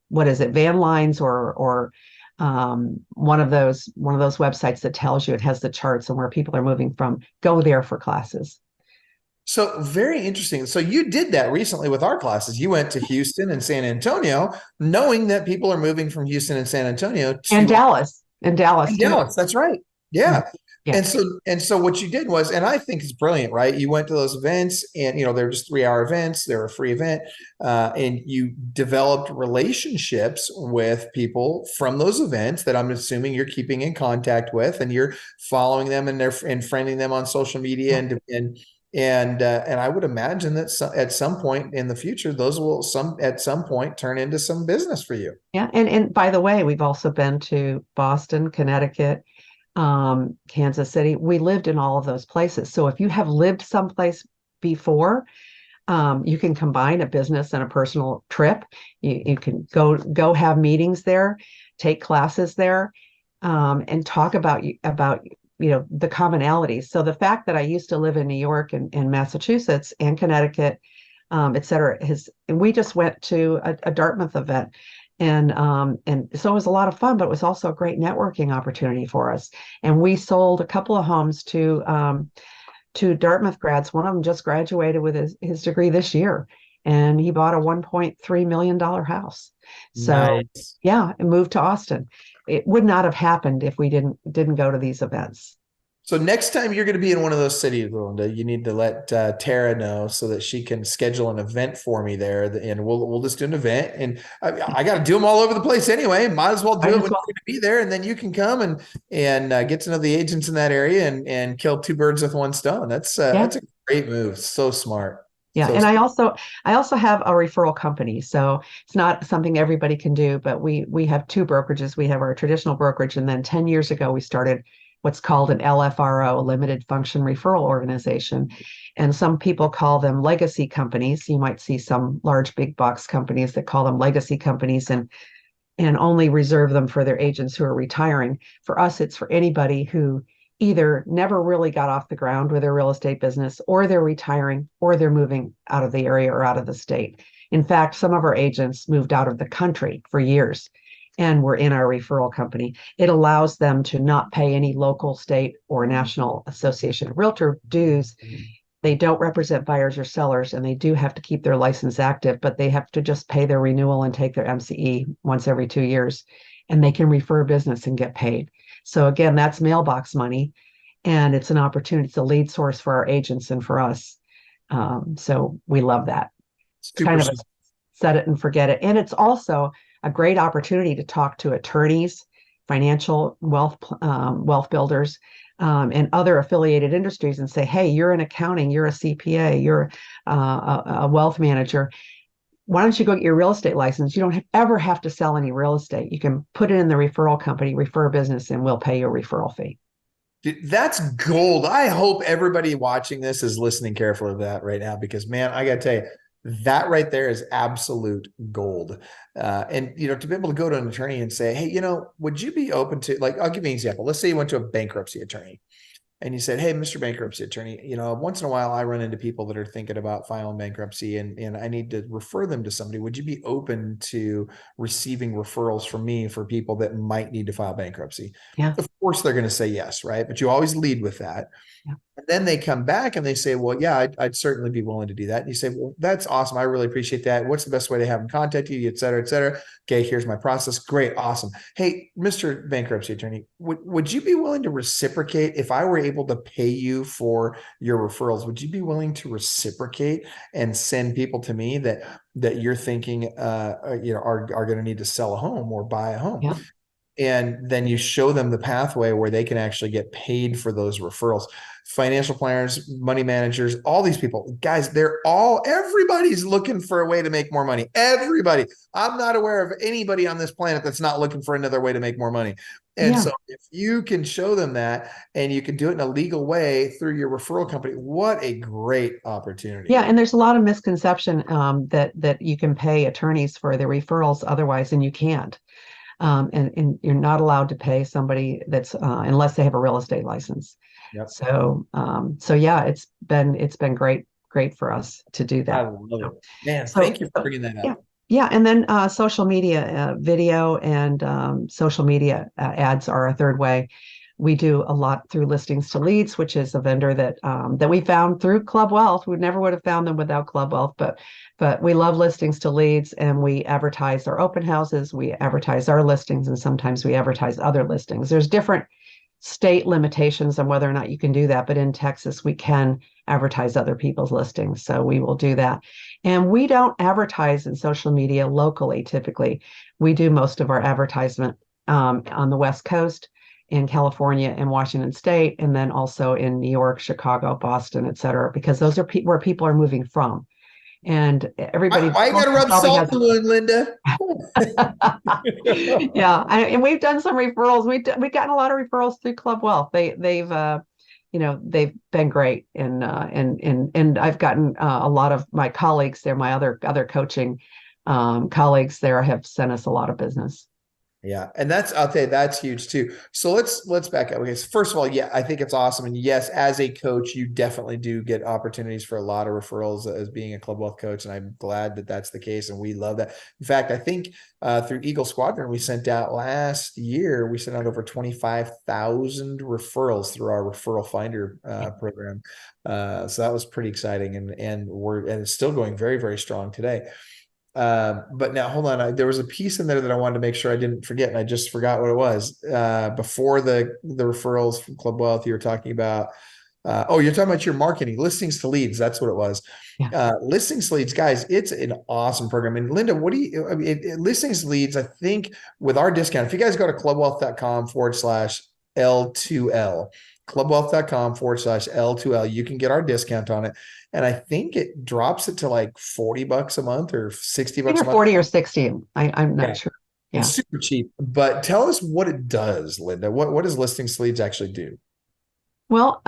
what is it, Van Lines, or one of those websites that tells you, it has the charts and where people are moving from, go there for classes. So very interesting. So you did that recently with our classes. You went to Houston and San Antonio, knowing that people are moving from Houston and San Antonio And to Dallas too. Dallas. That's right. Yeah. Yeah. And so what you did was, and I think it's brilliant, right? You went to those events, and they're just 3-hour events. They're a free event, and you developed relationships with people from those events that I'm assuming you're keeping in contact with, and you're following them, and friending them on social media, and I would imagine that at some point in the future, those will at some point turn into some business for you. Yeah. And by the way, we've also been to Boston, Connecticut, Kansas City. We lived in all of those places. So if you have lived someplace before, you can combine a business and a personal trip. You can go have meetings there, take classes there, and talk about the commonalities. So the fact that I used to live in New York and Massachusetts and Connecticut, et cetera, and we just went to a Dartmouth event. And so it was a lot of fun, but it was also a great networking opportunity for us. And we sold a couple of homes to Dartmouth grads. One of them just graduated with his degree this year, and he bought a $1.3 million house. So Nice. yeah, and moved to Austin. It would not have happened if we didn't go to these events. So next time you're going to be in one of those cities, Linda, you need to let Tara know so that she can schedule an event for me there, and we'll just do an event. And I got to do them all over the place anyway. Might as well do it when you're going to be there, and then you can come and get to know the agents in that area and kill two birds with one stone. That's a great move. So smart. Yeah, so and smart. I also have a referral company, so it's not something everybody can do, but we have two brokerages. We have our traditional brokerage, and then 10 years ago we started what's called an LFRO, a limited function referral organization. And some people call them legacy companies. You might see some large big box companies that call them legacy companies and only reserve them for their agents who are retiring. For us, it's for anybody who either never really got off the ground with their real estate business, or they're retiring, or they're moving out of the area or out of the state. In fact, some of our agents moved out of the country for years and were in our referral company. It allows them to not pay any local, state, or national association of realtor dues. They don't represent buyers or sellers, and they do have to keep their license active, but they have to just pay their renewal and take their MCE once every 2 years, and they can refer business and get paid. So again, that's mailbox money, and it's an opportunity. It's a lead source for our agents and for us. So we love that. It's kind of a set it and forget it. And it's also a great opportunity to talk to attorneys, financial wealth builders, and other affiliated industries, and say, hey, you're in accounting, you're a CPA, you're a wealth manager. Why don't you go get your real estate license? You don't ever have to sell any real estate. You can put it in the referral company, refer business, and we'll pay you a referral fee. That's gold. I hope everybody watching this is listening carefully to that right now, because man, I got to tell you, that right there is absolute gold. And to be able to go to an attorney and say, hey, would you be open to, like, I'll give you an example. Let's say you went to a bankruptcy attorney and you said, hey, Mr. Bankruptcy Attorney, once in a while I run into people that are thinking about filing bankruptcy, and I need to refer them to somebody. Would you be open to receiving referrals from me for people that might need to file bankruptcy? Yeah. Of course they're going to say yes, right? But you always lead with that. Yeah. And then they come back and they say, well, yeah, I'd certainly be willing to do that. And you say, well, that's awesome. I really appreciate that. What's the best way to have them contact you, et cetera, et cetera. Okay, here's my process. Great. Awesome. Hey, Mr. Bankruptcy Attorney, would you be willing to reciprocate if I were able to pay you for your referrals? Would you be willing to reciprocate and send people to me that you're thinking, are going to need to sell a home or buy a home? Yeah. And then you show them the pathway where they can actually get paid for those referrals. Financial planners, money managers, all these people, guys, everybody's looking for a way to make more money. Everybody. I'm not aware of anybody on this planet that's not looking for another way to make more money. And so if you can show them that, and you can do it in a legal way through your referral company, what a great opportunity. Yeah, and there's a lot of misconception that you can pay attorneys for their referrals otherwise, and you can't. And you're not allowed to pay somebody that's unless they have a real estate license. Yep. So yeah, it's been great for us to do that. I love it. Man, thank you for bringing that up. Yeah. Yeah, and then social media, video and social media ads are a third way. We do a lot through Listings to Leads, which is a vendor that we found through Club Wealth. We never would have found them without Club Wealth, but we love Listings to Leads, and we advertise our open houses, we advertise our listings, and sometimes we advertise other listings. There's different state limitations on whether or not you can do that, but in Texas we can advertise other people's listings, so we will do that. And we don't advertise in social media locally. Typically, we do most of our advertisement on the West Coast, in California and Washington State, and then also in New York, Chicago, Boston, et cetera, because those are where people are moving from. And everybody, why you gotta rub salt in the wound, Linda? Yeah, and we've done some referrals. We've gotten a lot of referrals through Club Wealth. They've been great, and I've gotten a lot of my colleagues there, my other coaching colleagues there, have sent us a lot of business. Yeah. And I'll tell you, that's huge too. So let's back up. Okay. So first of all, yeah, I think it's awesome. And yes, as a coach, you definitely do get opportunities for a lot of referrals as being a Club Wealth coach. And I'm glad that that's the case. And we love that. In fact, I think through Eagle Squadron, we sent out over 25,000 referrals through our referral finder program. So that was pretty exciting. And it's still going very, very strong today. But now hold on. There was a piece in there that I wanted to make sure I didn't forget, and I just forgot what it was. Before the referrals from Club Wealth, you were talking about, you're talking about your marketing, Listings to Leads. That's what it was. Yeah. Listings to Leads, guys, it's an awesome program. And Linda, Listings to Leads, I think with our discount, if you guys go to clubwealth.com/L2L, clubwealth.com/L2L, you can get our discount on it. And I think it drops it to like $40 a month or $60 a month. 40 or 60. I'm not sure. Yeah. It's super cheap. But tell us what it does, Linda. What does Listings to Leads actually do? Well,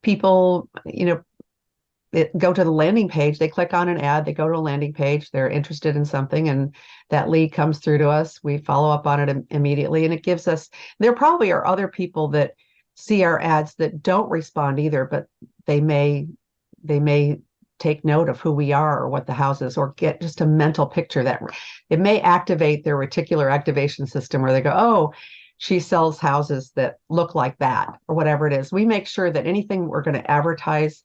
people, go to the landing page, they click on an ad, they go to a landing page, they're interested in something, and that lead comes through to us. We follow up on it immediately, and it gives us, there probably are other people that see our ads that don't respond either, but they may take note of who we are or what the house is, or get just a mental picture that it may activate their reticular activation system, where they go, oh, she sells houses that look like that, or whatever it is. We make sure that anything we're going to advertise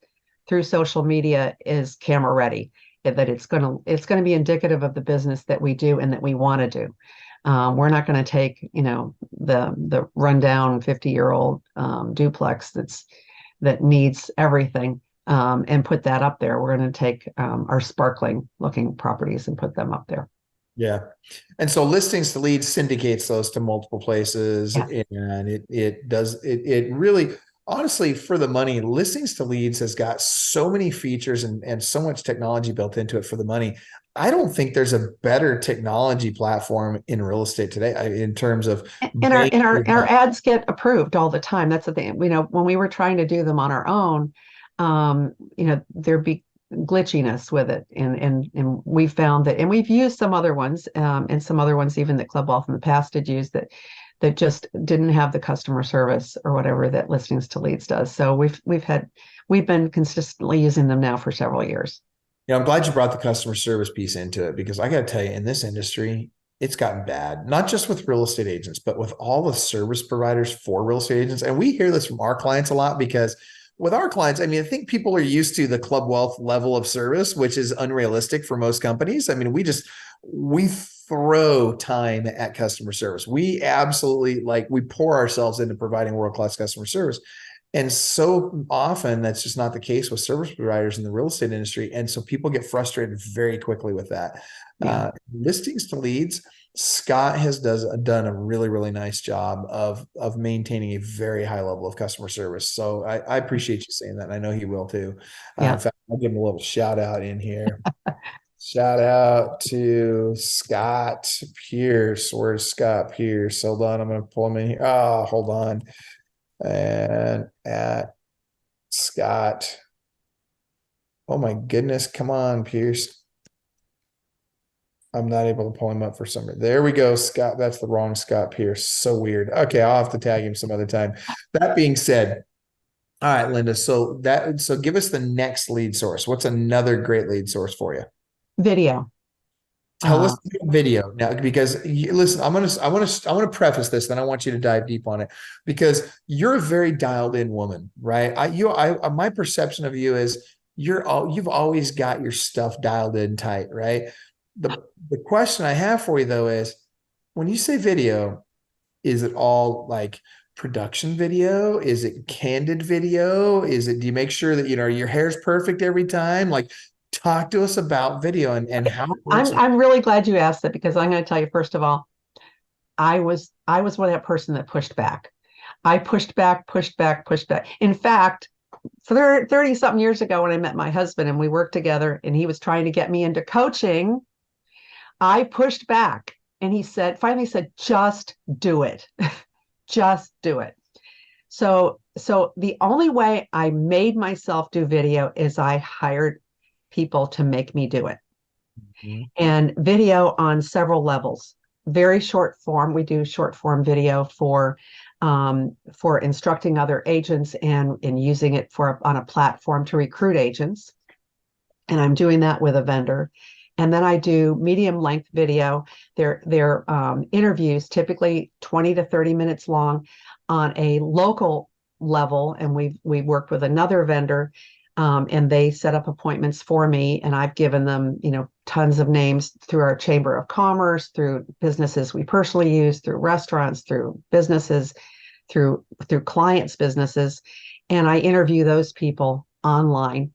through social media is camera ready, that it's going to be indicative of the business that we do and that we want to do. We're not going to take, the rundown 50-year-old duplex that needs everything and put that up there. We're going to take our sparkling looking properties and put them up there. Yeah. And so Listings to Leads syndicates those to multiple places. Yeah. And it really, honestly, for the money, Listings to Leads has got so many features and so much technology built into it for the money. I don't think there's a better technology platform in real estate today in terms of. And our ads get approved all the time. That's the thing. When we were trying to do them on our own, there'd be glitchiness with it, and we found that, and we've used some other ones, and some other ones even that Club Wealth in the past had used that just didn't have the customer service or whatever that Listings to Leads does. So we've been consistently using them now for several years. I'm glad you brought the customer service piece into it, because I got to tell you, in this industry, it's gotten bad, not just with real estate agents, but with all the service providers for real estate agents. And we hear this from our clients a lot, because with our clients, I think people are used to the Club Wealth level of service, which is unrealistic for most companies. We throw time at customer service. We absolutely we pour ourselves into providing world-class customer service. And so often that's just not the case with service providers in the real estate industry. And so people get frustrated very quickly with that. Yeah. Listings to Leads Scott has done a really, really nice job of maintaining a very high level of customer service. So I appreciate you saying that. And I know he will too. In Yeah. fact, I'll give him a little shout out in here. Shout out to Scott Pierce. Where's Scott Pierce? Hold on, I'm gonna pull him in here. Oh, hold on. And at Scott. Oh my goodness, come on, Pierce. I'm not able to pull him up for some reason. There we go, Scott. That's the wrong Scott Pierce. So weird. Okay, I'll have to tag him some other time. That being said, all right, Linda. So give us the next lead source. What's another great lead source for you? Video. Tell us about video now, because listen, I want to preface this, then I want you to dive deep on it, because you're a very dialed in woman, right? My perception of you is you've always got your stuff dialed in tight, right? The question I have for you though is, when you say video, is it all like production video? Is it candid video? Do you make sure that, your hair's perfect every time? Like, talk to us about video and how it works. I'm really glad you asked that, because I'm going to tell you, first of all, I was one of that person that pushed back. I pushed back, pushed back, pushed back. In fact, for 30 something years ago, when I met my husband and we worked together and he was trying to get me into coaching, I pushed back and he finally said, just do it. Just do it. So the only way I made myself do video is I hired people to make me do it. Mm-hmm. And video on several levels. Very short form. We do short form video for instructing other agents and using it on a platform to recruit agents. And I'm doing that with a vendor. And then I do medium length video. They're interviews, typically 20 to 30 minutes long, on a local level. And we worked with another vendor, and they set up appointments for me. And I've given them, tons of names through our Chamber of Commerce, through businesses we personally use, through restaurants, through businesses, through clients' businesses. And I interview those people online.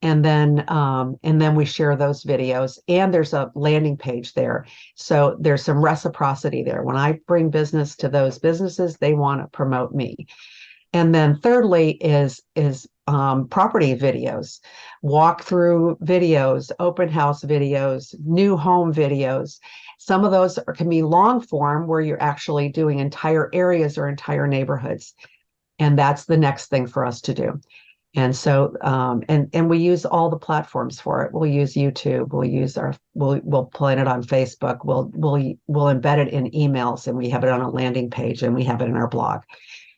And then we share those videos, and there's a landing page there. So there's some reciprocity there. When I bring business to those businesses, they want to promote me. And then thirdly is property videos, walkthrough videos, open house videos, new home videos. Some of those can be long form, where you're actually doing entire areas or entire neighborhoods. And that's the next thing for us to do. And so, and we use all the platforms for it. We'll use YouTube. We'll plan it on Facebook. We'll embed it in emails, and we have it on a landing page, and we have it in our blog.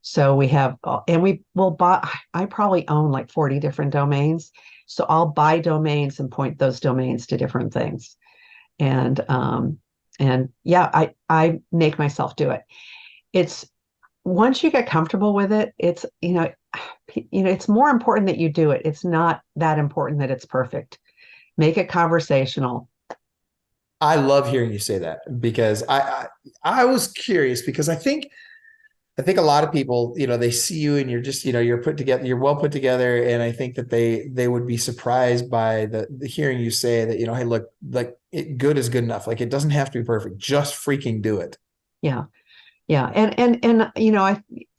So we have, and we will buy. I probably own like 40 different domains. So I'll buy domains and point those domains to different things. And yeah, I make myself do it. It's, once you get comfortable with it, it's, it's more important that you do it. It's not that important that it's perfect. Make it conversational. I love hearing you say that, because I was curious, because I think a lot of people, they see you and you're just, you're put together, you're well put together. And I think that they would be surprised by the hearing you say that, hey, look, like, good is good enough. Like, it doesn't have to be perfect. Just freaking do it. Yeah. Yeah. And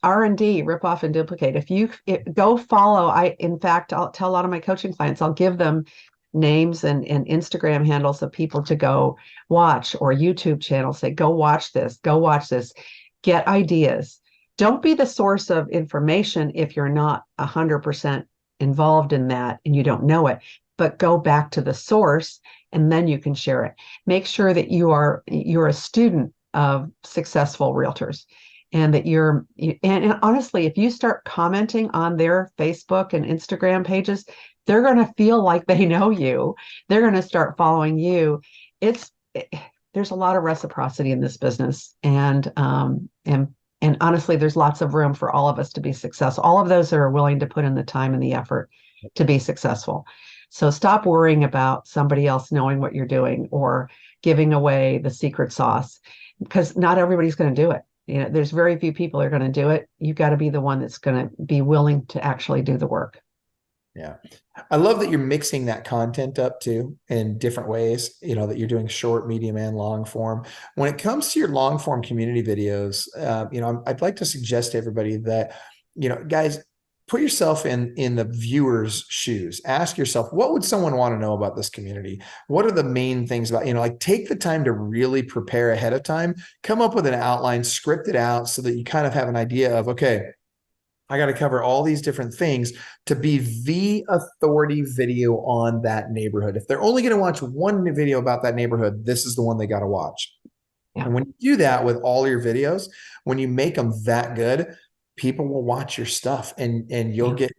R&D, rip off and duplicate. If you go follow, in fact, I'll tell a lot of my coaching clients, I'll give them names and Instagram handles of people to go watch, or YouTube channels, say, go watch this, get ideas. Don't be the source of information if you're not 100% involved in that and you don't know it, but go back to the source, and then you can share it. Make sure that you're a student of successful realtors, and that and honestly, if you start commenting on their Facebook and Instagram pages, they're going to feel like they know you. They're going to start following you. There's a lot of reciprocity in this business, and honestly, there's lots of room for all of us to be successful. All of those that are willing to put in the time and the effort to be successful. So stop worrying about somebody else knowing what you're doing or giving away the secret sauce, because not everybody's going to do it. There's very few people that are going to do it. You've got to be the one that's going to be willing to actually do the work. Yeah. I love that you're mixing that content up too in different ways, that you're doing short, medium, and long form. When it comes to your long form community videos, I'd like to suggest to everybody that, guys, put yourself in the viewer's shoes. Ask yourself, what would someone want to know about this community? What are the main things about, like take the time to really prepare ahead of time, come up with an outline, script it out so that you kind of have an idea of, okay, I got to cover all these different things to be the authority video on that neighborhood. If they're only going to watch one video about that neighborhood, this is the one they got to watch. Yeah. And when you do that with all your videos, when you make them that good, people will watch your stuff, and you'll get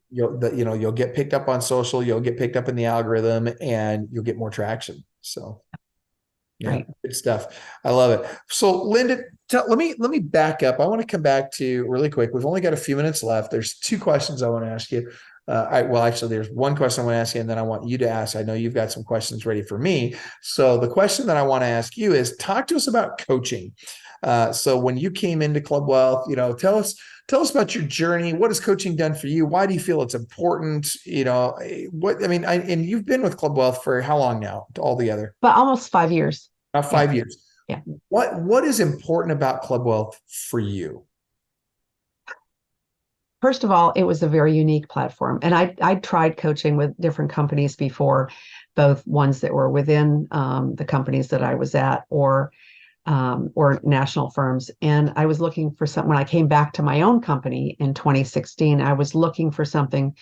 picked up on social, you'll get picked up in the algorithm, and you'll get more traction. So yeah, Right. good stuff. I love it. So Linda, let me back up. I want to come back to really quick. We've only got a few minutes left. There's two questions I want to ask you. Actually, there's one question I want to ask you, and then I want you to ask. I know you've got some questions ready for me. So the question that I want to ask you is, talk to us about coaching. So when you came into Club Wealth, tell us about your journey. What has coaching done for you? Why do you feel it's important? And you've been with Club Wealth for how long now altogether? But almost 5 years. About 5 years. Yeah. What is important about Club Wealth for you? First of all, it was a very unique platform. And I tried coaching with different companies before, both ones that were within the companies that I was at or national firms. And I was looking for something when I came back to my own company in 2016. I was looking for something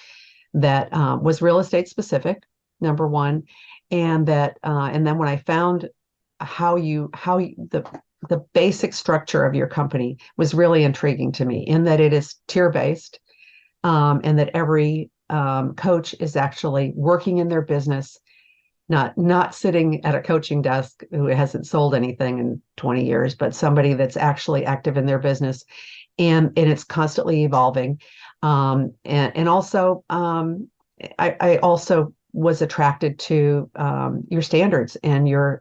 that was real estate specific, number one. And then when I found the basic structure of your company was really intriguing to me, in that it is tier based, and that every coach is actually working in their business, not sitting at a coaching desk who hasn't sold anything in 20 years, but somebody that's actually active in their business, and it's constantly evolving. And also, I also was attracted to your standards and your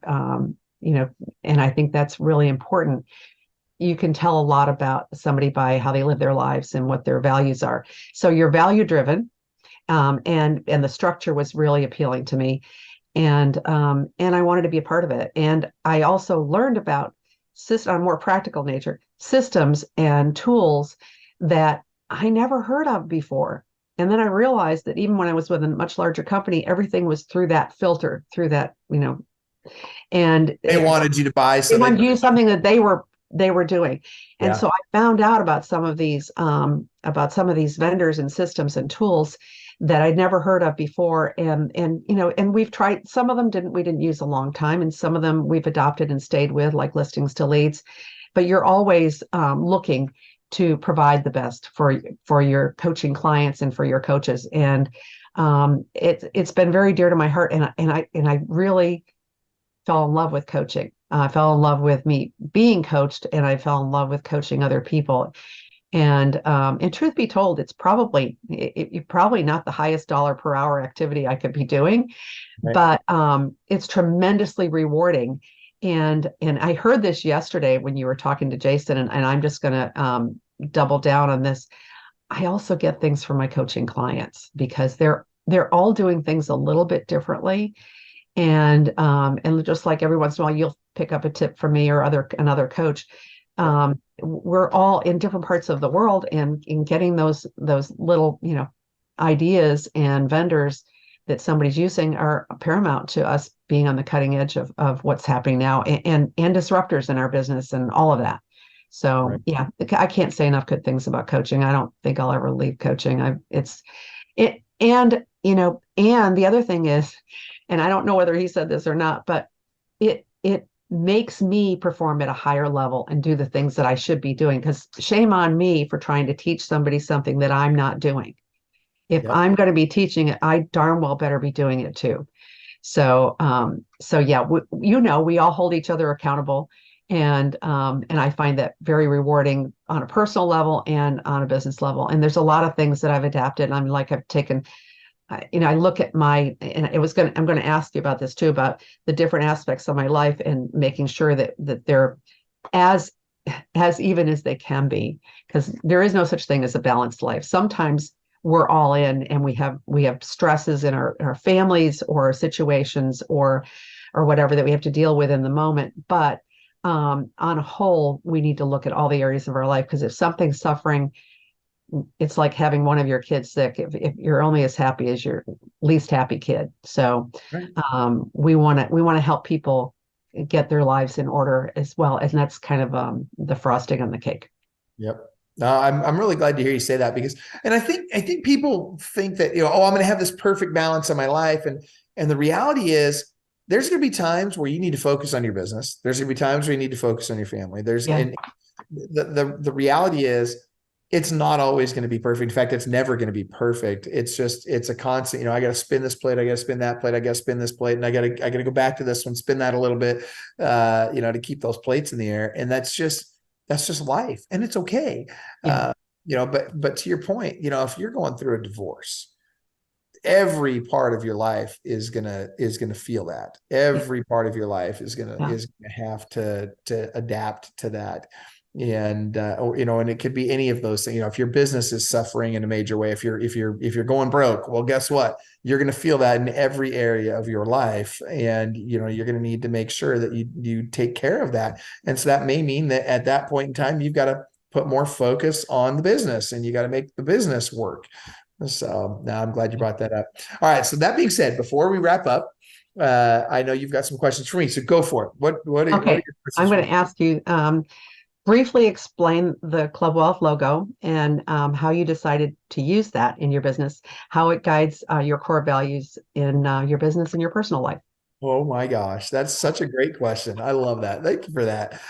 and I think that's really important. You can tell a lot about somebody by how they live their lives and what their values are. So you're value driven, and the structure was really appealing to me, and I wanted to be a part of it. And I also learned about on a more practical nature, systems and tools that I never heard of before. And then I realized that even when I was with a much larger company, everything was through that filter, through that, and They wanted you to buy, so they wanted to use something that they were doing. And Yeah. so I found out about some of these vendors and systems and tools that I'd never heard of before. And we've tried, some of them we didn't use a long time, and some of them we've adopted and stayed with, like listings to leads. But you're always looking to provide the best for your coaching clients and for your coaches. And it's been very dear to my heart. And I really fell in love with coaching. I fell in love with me being coached, and I fell in love with coaching other people. And truth be told, it's probably not the highest dollar per hour activity I could be doing, Right. but it's tremendously rewarding. And I heard this yesterday when you were talking to Jason, and I'm just going to double down on this. I also get things from my coaching clients, because they're all doing things a little bit differently. And just like every once in a while, you'll pick up a tip from me or another coach. We're all in different parts of the world, and in getting those little, ideas and vendors that somebody's using are paramount to us being on the cutting edge of what's happening now, and disruptors in our business and all of that. So Right. yeah, I can't say enough good things about coaching. I don't think I'll ever leave coaching. And the other thing is, and I don't know whether he said this or not, but it makes me perform at a higher level and do the things that I should be doing, because shame on me for trying to teach somebody something that I'm not doing. If Yep. I'm going to be teaching it, I darn well better be doing it too. So yeah, we all hold each other accountable, and I find that very rewarding on a personal level and on a business level. And there's a lot of things that I've adapted. I've taken, I look at I'm going to ask you about this too, about the different aspects of my life, and making sure that they're as even as they can be, because there is no such thing as a balanced life. Sometimes we're all in, and we have stresses in our families or situations or whatever that we have to deal with in the moment. But on a whole, we need to look at all the areas of our life, because if something's suffering, it's like having one of your kids sick. If you're only as happy as your least happy kid. So Right. we want to help people get their lives in order as well. And that's kind of the frosting on the cake. Yep. No, I'm really glad to hear you say that, because, and I think people think that, oh, I'm going to have this perfect balance in my life. And the reality is there's going to be times where you need to focus on your business. There's going to be times where you need to focus on your family. Yeah. And the reality is it's not always going to be perfect. In fact, it's never going to be perfect. It's a constant, I got to spin this plate. I got to spin that plate. I got to spin this plate, and I got to go back to this one, spin that a little bit, to keep those plates in the air. And that's just life, and it's okay. Yeah. But to your point, if you're going through a divorce, every part of your life is gonna feel that. Every part of your life is gonna have to adapt to that. And and it could be any of those things. If your business is suffering in a major way, if you're going broke, well, guess what? You're going to feel that in every area of your life. And you're going to need to make sure that you take care of that. And so that may mean that at that point in time, you've got to put more focus on the business, and you got to make the business work. So now I'm glad you brought that up. All right. So that being said, before we wrap up, I know you've got some questions for me, so go for it. What are your Okay. questions I'm for going me? to ask you, briefly explain the Club Wealth logo and how you decided to use that in your business, how it guides your core values in your business and your personal life. Oh my gosh, that's such a great question. I love that. Thank you for that.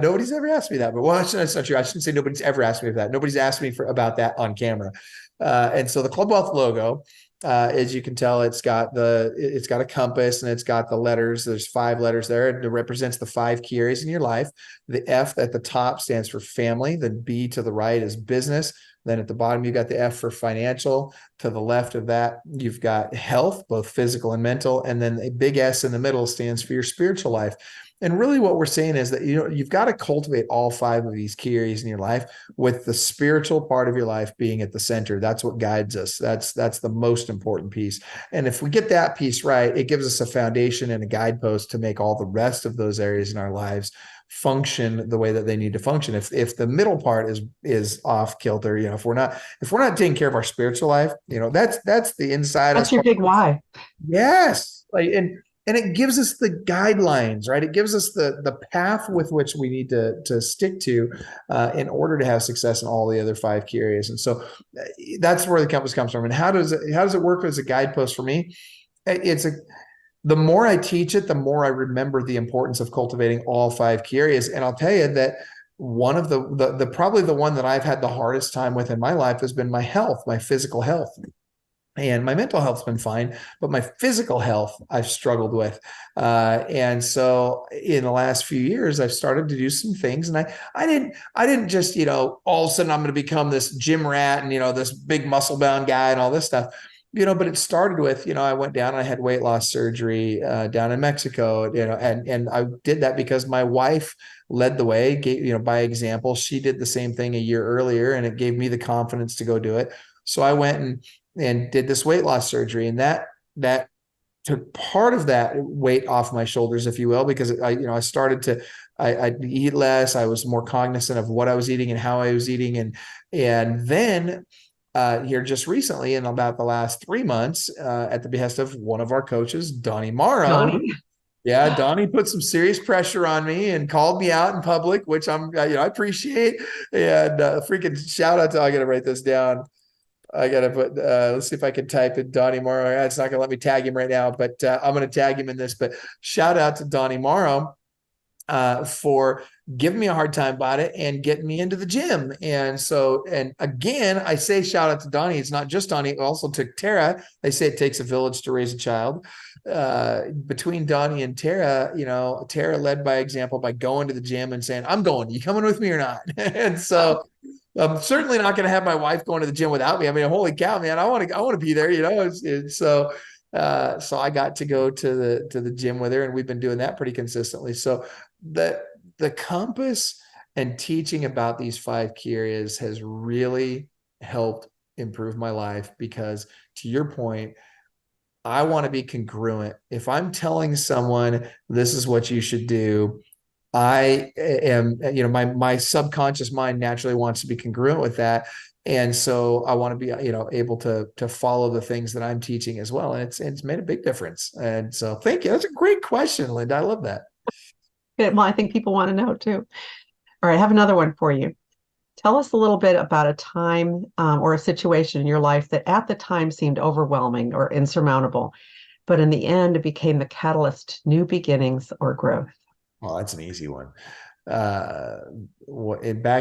Nobody's ever asked me that, but well, that's not true. I shouldn't say nobody's ever asked me for that. Nobody's asked me about that on camera. And so the Club Wealth logo, as you can tell, it's got a compass, and it's got the letters. There's 5 letters there. It represents the 5 key areas in your life. The F at the top stands for family. The B to the right is business. Then at the bottom, you've got the F for financial. To the left of that, you've got health, both physical and mental. And then a big S in the middle stands for your spiritual life. And really what we're saying is that, you've got to cultivate all 5 of these key areas in your life, with the spiritual part of your life being at the center. That's what guides us. That's the most important piece. And if we get that piece right, it gives us a foundation and a guidepost to make all the rest of those areas in our lives function the way that they need to function. If the middle part is off kilter, if we're not taking care of our spiritual life, that's the inside That's us your part. big why. Yes. And it gives us the guidelines, right? It gives us the path with which we need to stick to in order to have success in all the other 5 key areas. And so that's where the compass comes from. And how does it work as a guidepost for me? The more I teach it, the more I remember the importance of cultivating all 5 key areas. And I'll tell you that one of the probably the one that I've had the hardest time with in my life has been my health, my physical health. And my mental health's been fine, but my physical health I've struggled with. And so in the last few years, I've started to do some things, and I didn't just, all of a sudden I'm going to become this gym rat and, this big muscle bound guy and all this stuff, but it started with, I went down and I had weight loss surgery down in Mexico, and I did that because my wife led the way, by example. She did the same thing a year earlier, and it gave me the confidence to go do it. So I went and did this weight loss surgery, and that took part of that weight off my shoulders, if you will, because I started to I eat less. I was more cognizant of what I was eating and how I was eating, and then here just recently, in about the last 3 months, at the behest of one of our coaches, Donnie Morrow. Donnie. Yeah, Donnie put some serious pressure on me and called me out in public, which I appreciate. And freaking shout out to, I got to write this down. I got to put, let's see if I can type it, Donnie Morrow. It's not going to let me tag him right now, but I'm going to tag him in this. But shout out to Donnie Morrow for giving me a hard time about it and getting me into the gym. And so, and again, I say shout out to Donnie. It's not just Donnie, it also took Tara. They say it takes a village to raise a child. Between Donnie and Tara, Tara led by example by going to the gym and saying, I'm going, you coming with me or not? And so I'm certainly not going to have my wife going to the gym without me. I mean, holy cow, man, I want to be there, so I got to go to the gym with her, and we've been doing that pretty consistently. So the compass and teaching about these 5 key areas has really helped improve my life because, to your point, I want to be congruent. If I'm telling someone this is what you should do, I am, my subconscious mind naturally wants to be congruent with that. And so I want to be, able to follow the things that I'm teaching as well. And it's made a big difference. And so thank you. That's a great question, Linda. I love that. Well, I think people want to know too. All right, I have another one for you. Tell us a little bit about a time or a situation in your life that at the time seemed overwhelming or insurmountable, but in the end, it became the catalyst to new beginnings or growth. Well, that's an easy one. Back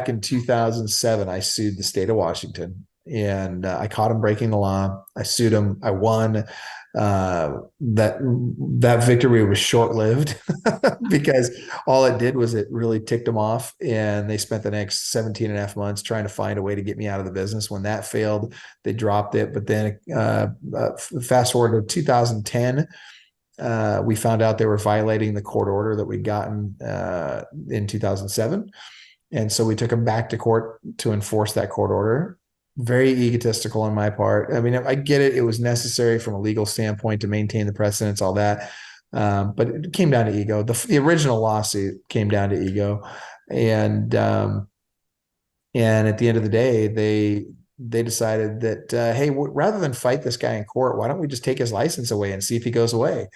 in 2007, I sued the state of Washington, and I caught him breaking the law. I sued him. I won. That victory was short-lived because all it did was it really ticked them off, and they spent the next 17 and a half months trying to find a way to get me out of the business. When that failed, they dropped it. But then fast forward to 2010, we found out they were violating the court order that we'd gotten in 2007. And so we took them back to court to enforce that court order. Very egotistical on my part. I mean, I get it. It was necessary from a legal standpoint to maintain the precedents, all that. But it came down to ego. The original lawsuit came down to ego. And at the end of the day, they decided that, hey, rather than fight this guy in court, why don't we just take his license away and see if he goes away?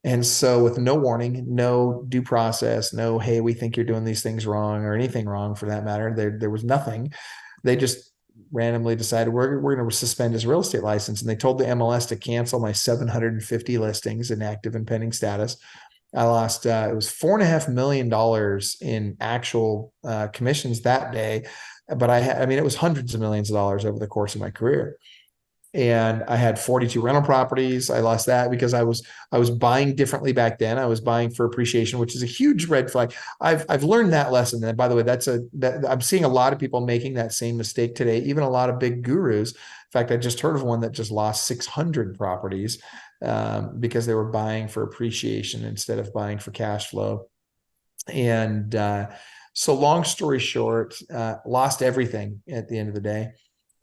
And so with no warning, no due process, no, hey, we think you're doing these things wrong or anything wrong for that matter, there was nothing. They just randomly decided we're going to suspend his real estate license. And they told the MLS to cancel my 750 listings in active and pending status. I lost, it was $4.5 million in actual commissions that day. But it was hundreds of millions of dollars over the course of my career. And I had 42 rental properties. I lost that because I was buying differently back then. I was buying for appreciation, which is a huge red flag. I've learned that lesson. And by the way, I'm seeing a lot of people making that same mistake today, even a lot of big gurus. In fact, I just heard of one that just lost 600 properties because they were buying for appreciation instead of buying for cash flow. And so long story short, lost everything at the end of the day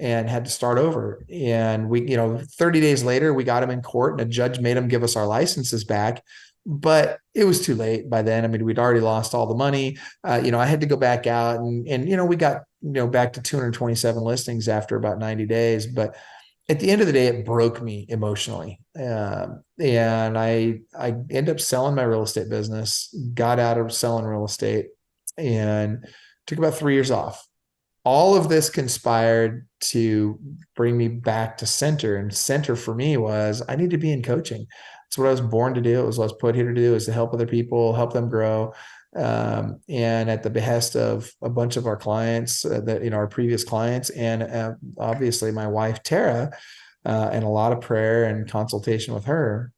and had to start over. And we, 30 days later, we got him in court and a judge made him give us our licenses back, but it was too late by then. I mean, we'd already lost all the money. I had to go back out and we got, back to 227 listings after about 90 days. But at the end of the day, it broke me emotionally. And I ended up selling my real estate business, got out of selling real estate, and took about 3 years off. All of this conspired to bring me back to center. And center for me was I need to be in coaching. It's what I was born to do. It was what I was put here to do, is to help other people, help them grow. And at the behest of a bunch of our clients, our previous clients, and obviously my wife, Tara, and a lot of prayer and consultation with her,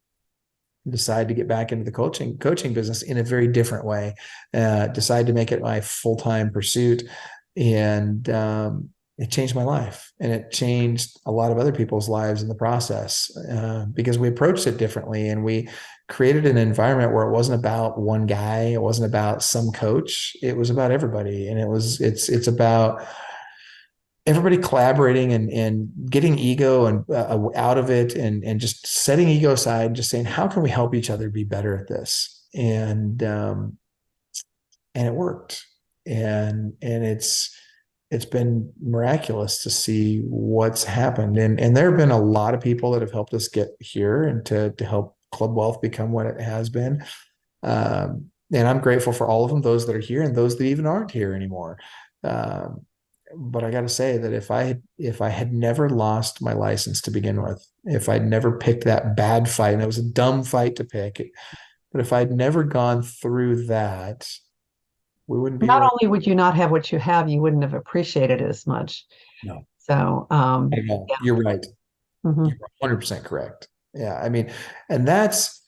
decided to get back into the coaching business in a very different way. Decided to make it my full-time pursuit. And it changed my life, and it changed a lot of other people's lives in the process because we approached it differently, and we created an environment where it wasn't about one guy. It wasn't about some coach. It was about everybody. And it's about everybody collaborating and getting ego and out of it, and just setting ego aside and just saying, how can we help each other be better at this? And it worked. And it's been miraculous to see what's happened. And there have been a lot of people that have helped us get here and to help Club Wealth become what it has been. And I'm grateful for all of them, those that are here and those that even aren't here anymore. But I got to say that if I had never lost my license to begin with, if I'd never picked that bad fight, and it was a dumb fight to pick, but if I'd never gone through that, we wouldn't be. Not only would you not have what you have, you wouldn't have appreciated it as much. No. So, I know. Yeah. You're right. Mm-hmm. You're 100% correct. Yeah. I mean, and that's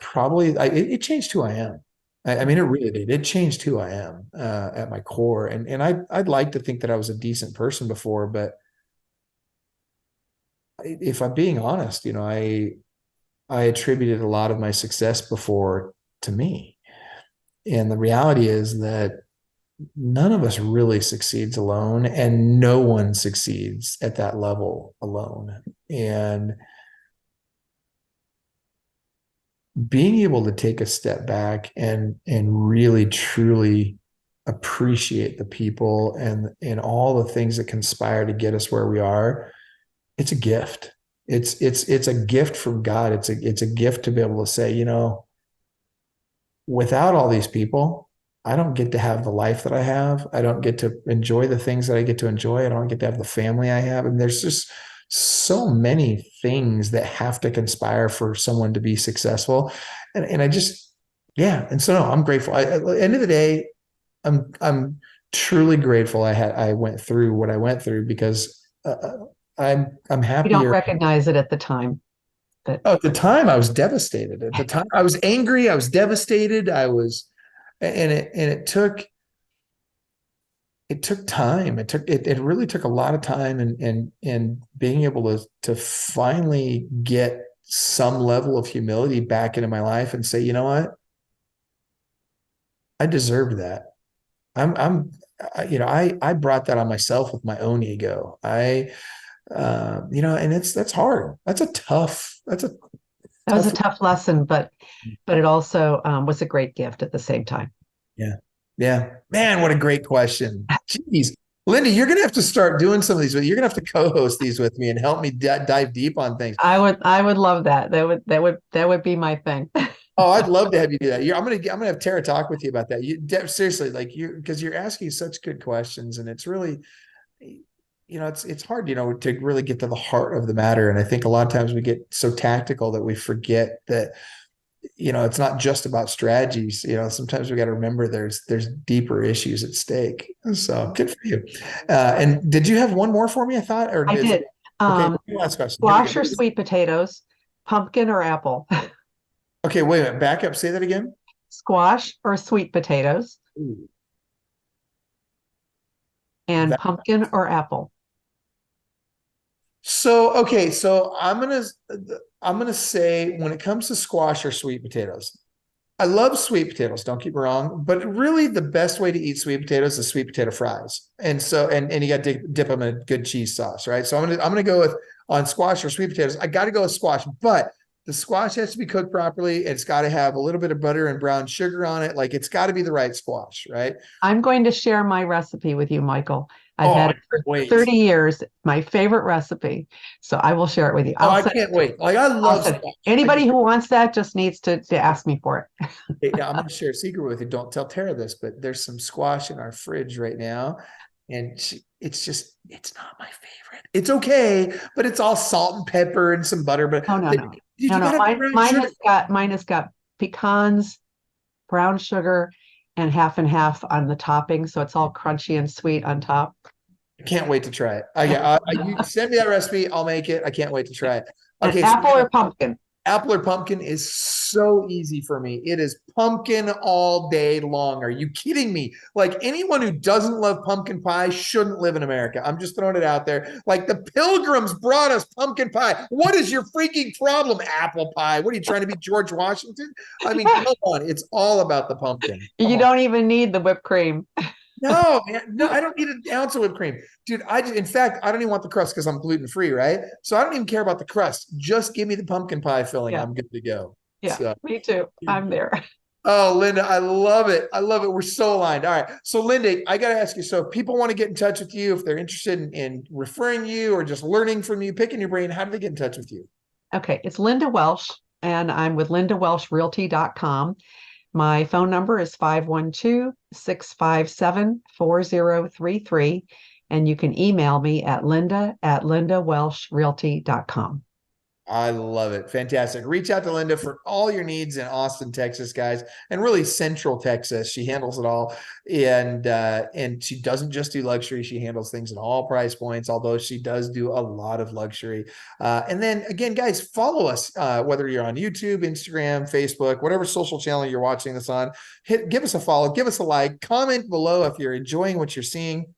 probably, it changed who I am. I mean, it really did. It changed who I am at my core. And I'd like to think that I was a decent person before, but if I'm being honest, I attributed a lot of my success before to me. And the reality is that none of us really succeeds alone, and no one succeeds at that level alone. And being able to take a step back and really truly appreciate the people and all the things that conspire to get us where we are, it's a gift. It's a gift from God. It's a gift to be able to say, without all these people, I don't get to have the life that I have. I don't get to enjoy the things that I get to enjoy. I don't get to have the family I have. And there's just so many things that have to conspire for someone to be successful. And I just, yeah. And so no, I'm grateful. At the end of the day, I'm truly grateful I went through what I went through, because I'm You don't happier. recognize it at the time, but Oh, at the time, I was devastated. At the time, I was angry. I was devastated. And it took time. It really took a lot of time, and being able to finally get some level of humility back into my life and say, you know what, I deserve that. I brought that on myself with my own ego. And that's hard. That's a that was a tough. tough lesson, but it also was a great gift at the same time. Yeah. Yeah. Man, what a great question. Jeez. Linda, you're going to have to start doing some of these. You're going to have to co-host these with me and help me dive deep on things. I would love that. That would be my thing. Oh, I'd love to have you do that. I'm gonna have Tara talk with you about that. Seriously, because you're asking such good questions, and it's really, it's hard, to really get to the heart of the matter. And I think a lot of times we get so tactical that we forget that, it's not just about strategies. Sometimes we got to remember there's deeper issues at stake. So good for you. And did you have one more for me? I thought, or I did. okay. Um, Last question. Here we Squash go. or sweet potatoes, pumpkin or apple, Okay, wait a minute. Back up. Say that again. squash or sweet potatoes, Ooh, and that- pumpkin or apple. So okay, so I'm gonna say, when it comes to squash or sweet potatoes, I love sweet potatoes, don't get me wrong, but really the best way to eat sweet potatoes is sweet potato fries. And so, and you got to dip them in a good cheese sauce, right? So I'm gonna go with, on squash or sweet potatoes. I got to go with squash, but the squash has to be cooked properly. It's got to have a little bit of butter and brown sugar on it. Like, it's got to be the right squash, right? I'm going to share my recipe with you, Michael. I've Oh, had I it for can't wait. 30 years, my favorite recipe. So I will share it with you. Oh, I can't wait. Like, I I'll love send it. squash. Anybody who wants that just needs to ask me for it. Now, I'm going to share a secret with you. Don't tell Tara this, but there's some squash in our fridge right now. And it's not my favorite. It's okay, but it's all salt and pepper and some butter. But Oh, no, no. you No, no. gotta have Mine, brown mine sugar. has got pecans, brown sugar, and half on the topping. So it's all crunchy and sweet on top. I can't wait to try it. You send me that recipe, I'll make it. I can't wait to try it. And Okay, so apple or pumpkin? apple or pumpkin is so easy for me. It is pumpkin all day long. Are you kidding me? Like, anyone who doesn't love pumpkin pie shouldn't live in America. I'm just throwing it out there. Like, the Pilgrims brought us pumpkin pie. What is your freaking problem, apple pie? What are you trying to be, George Washington? I mean, come on. It's all about the pumpkin. Come You on. don't even need the whipped cream. No, man. No, I don't need an ounce of whipped cream. Dude, in fact, I don't even want the crust because I'm gluten free, right? So I don't even care about the crust. Just give me the pumpkin pie filling. Yeah. I'm good to go. Yeah, So, me too. I'm there. oh, Linda, I love it. I love it. We're so aligned. All right. So, Linda, I got to ask you, so if people want to get in touch with you, if they're interested in referring you or just learning from you, picking your brain, how do they get in touch with you? Okay, it's Linda Welsh, and I'm with lindawelshrealty.com. My phone number is 512-657-4033, and you can email me at linda@lindawelshrealty.com. I love it. Fantastic. Reach out to Linda for all your needs in Austin, Texas, guys, and really Central Texas. She handles it all. And she doesn't just do luxury. She handles things at all price points, although she does do a lot of luxury. And then again, guys, follow us, whether you're on YouTube, Instagram, Facebook, whatever social channel you're watching this on. Give us a follow, give us a like, comment below if you're enjoying what you're seeing.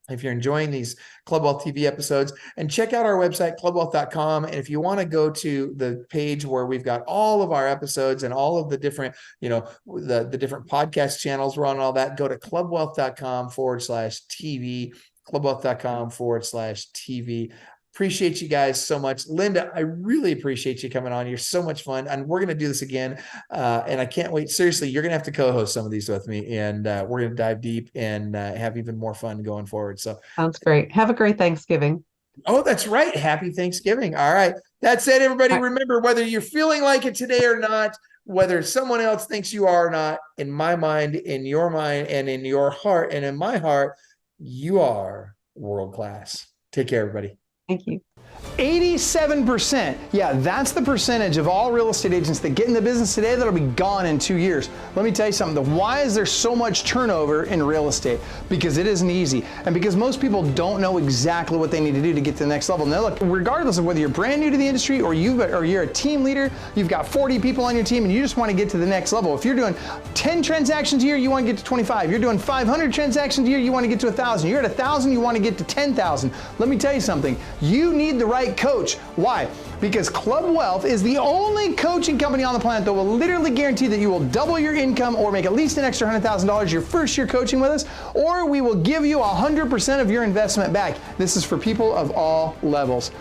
if you're enjoying these Club Wealth TV episodes, and check out our website, clubwealth.com. And if you want to go to the page where we've got all of our episodes and all of the different, the different podcast channels we're on, all that, go to clubwealth.com/TV, clubwealth.com/TV. Appreciate you guys so much. Linda, I really appreciate you coming on. You're so much fun. And we're going to do this again. And I can't wait. Seriously, you're going to have to co-host some of these with me. And we're going to dive deep and have even more fun going forward. So Sounds great. Have a great Thanksgiving. Oh, that's right. Happy Thanksgiving. All right. That's it, everybody. Remember, whether you're feeling like it today or not, whether someone else thinks you are or not, in my mind, in your mind, and in your heart, and in my heart, you are world class. Take care, everybody. Thank you. 87%. Yeah, that's the percentage of all real estate agents that get in the business today that'll be gone in 2 years. Let me tell you something. Why is there so much turnover in real estate? Because it isn't easy. And because most people don't know exactly what they need to do to get to the next level. Now look, regardless of whether you're brand new to the industry or you're a team leader, you've got 40 people on your team and you just want to get to the next level. If you're doing 10 transactions a year, you want to get to 25. You're doing 500 transactions a year, you want to get to 1,000. You're at 1,000, you want to get to 10,000. Let me tell you something. You need the right coach. Why? Because Club Wealth is the only coaching company on the planet that will literally guarantee that you will double your income or make at least an extra $100,000 your first year coaching with us, or we will give you 100% of your investment back. This is for people of all levels.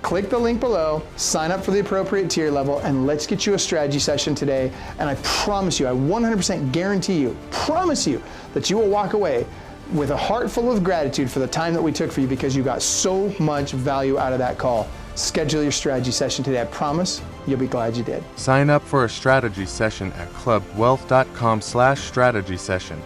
Click the link below, sign up for the appropriate tier level, and let's get you a strategy session today. And I promise you, I 100% guarantee you, promise you that you will walk away with a heart full of gratitude for the time that we took for you, because you got so much value out of that call. Schedule your strategy session today. I promise you'll be glad you did. Sign up for a strategy session at clubwealth.com/strategy session.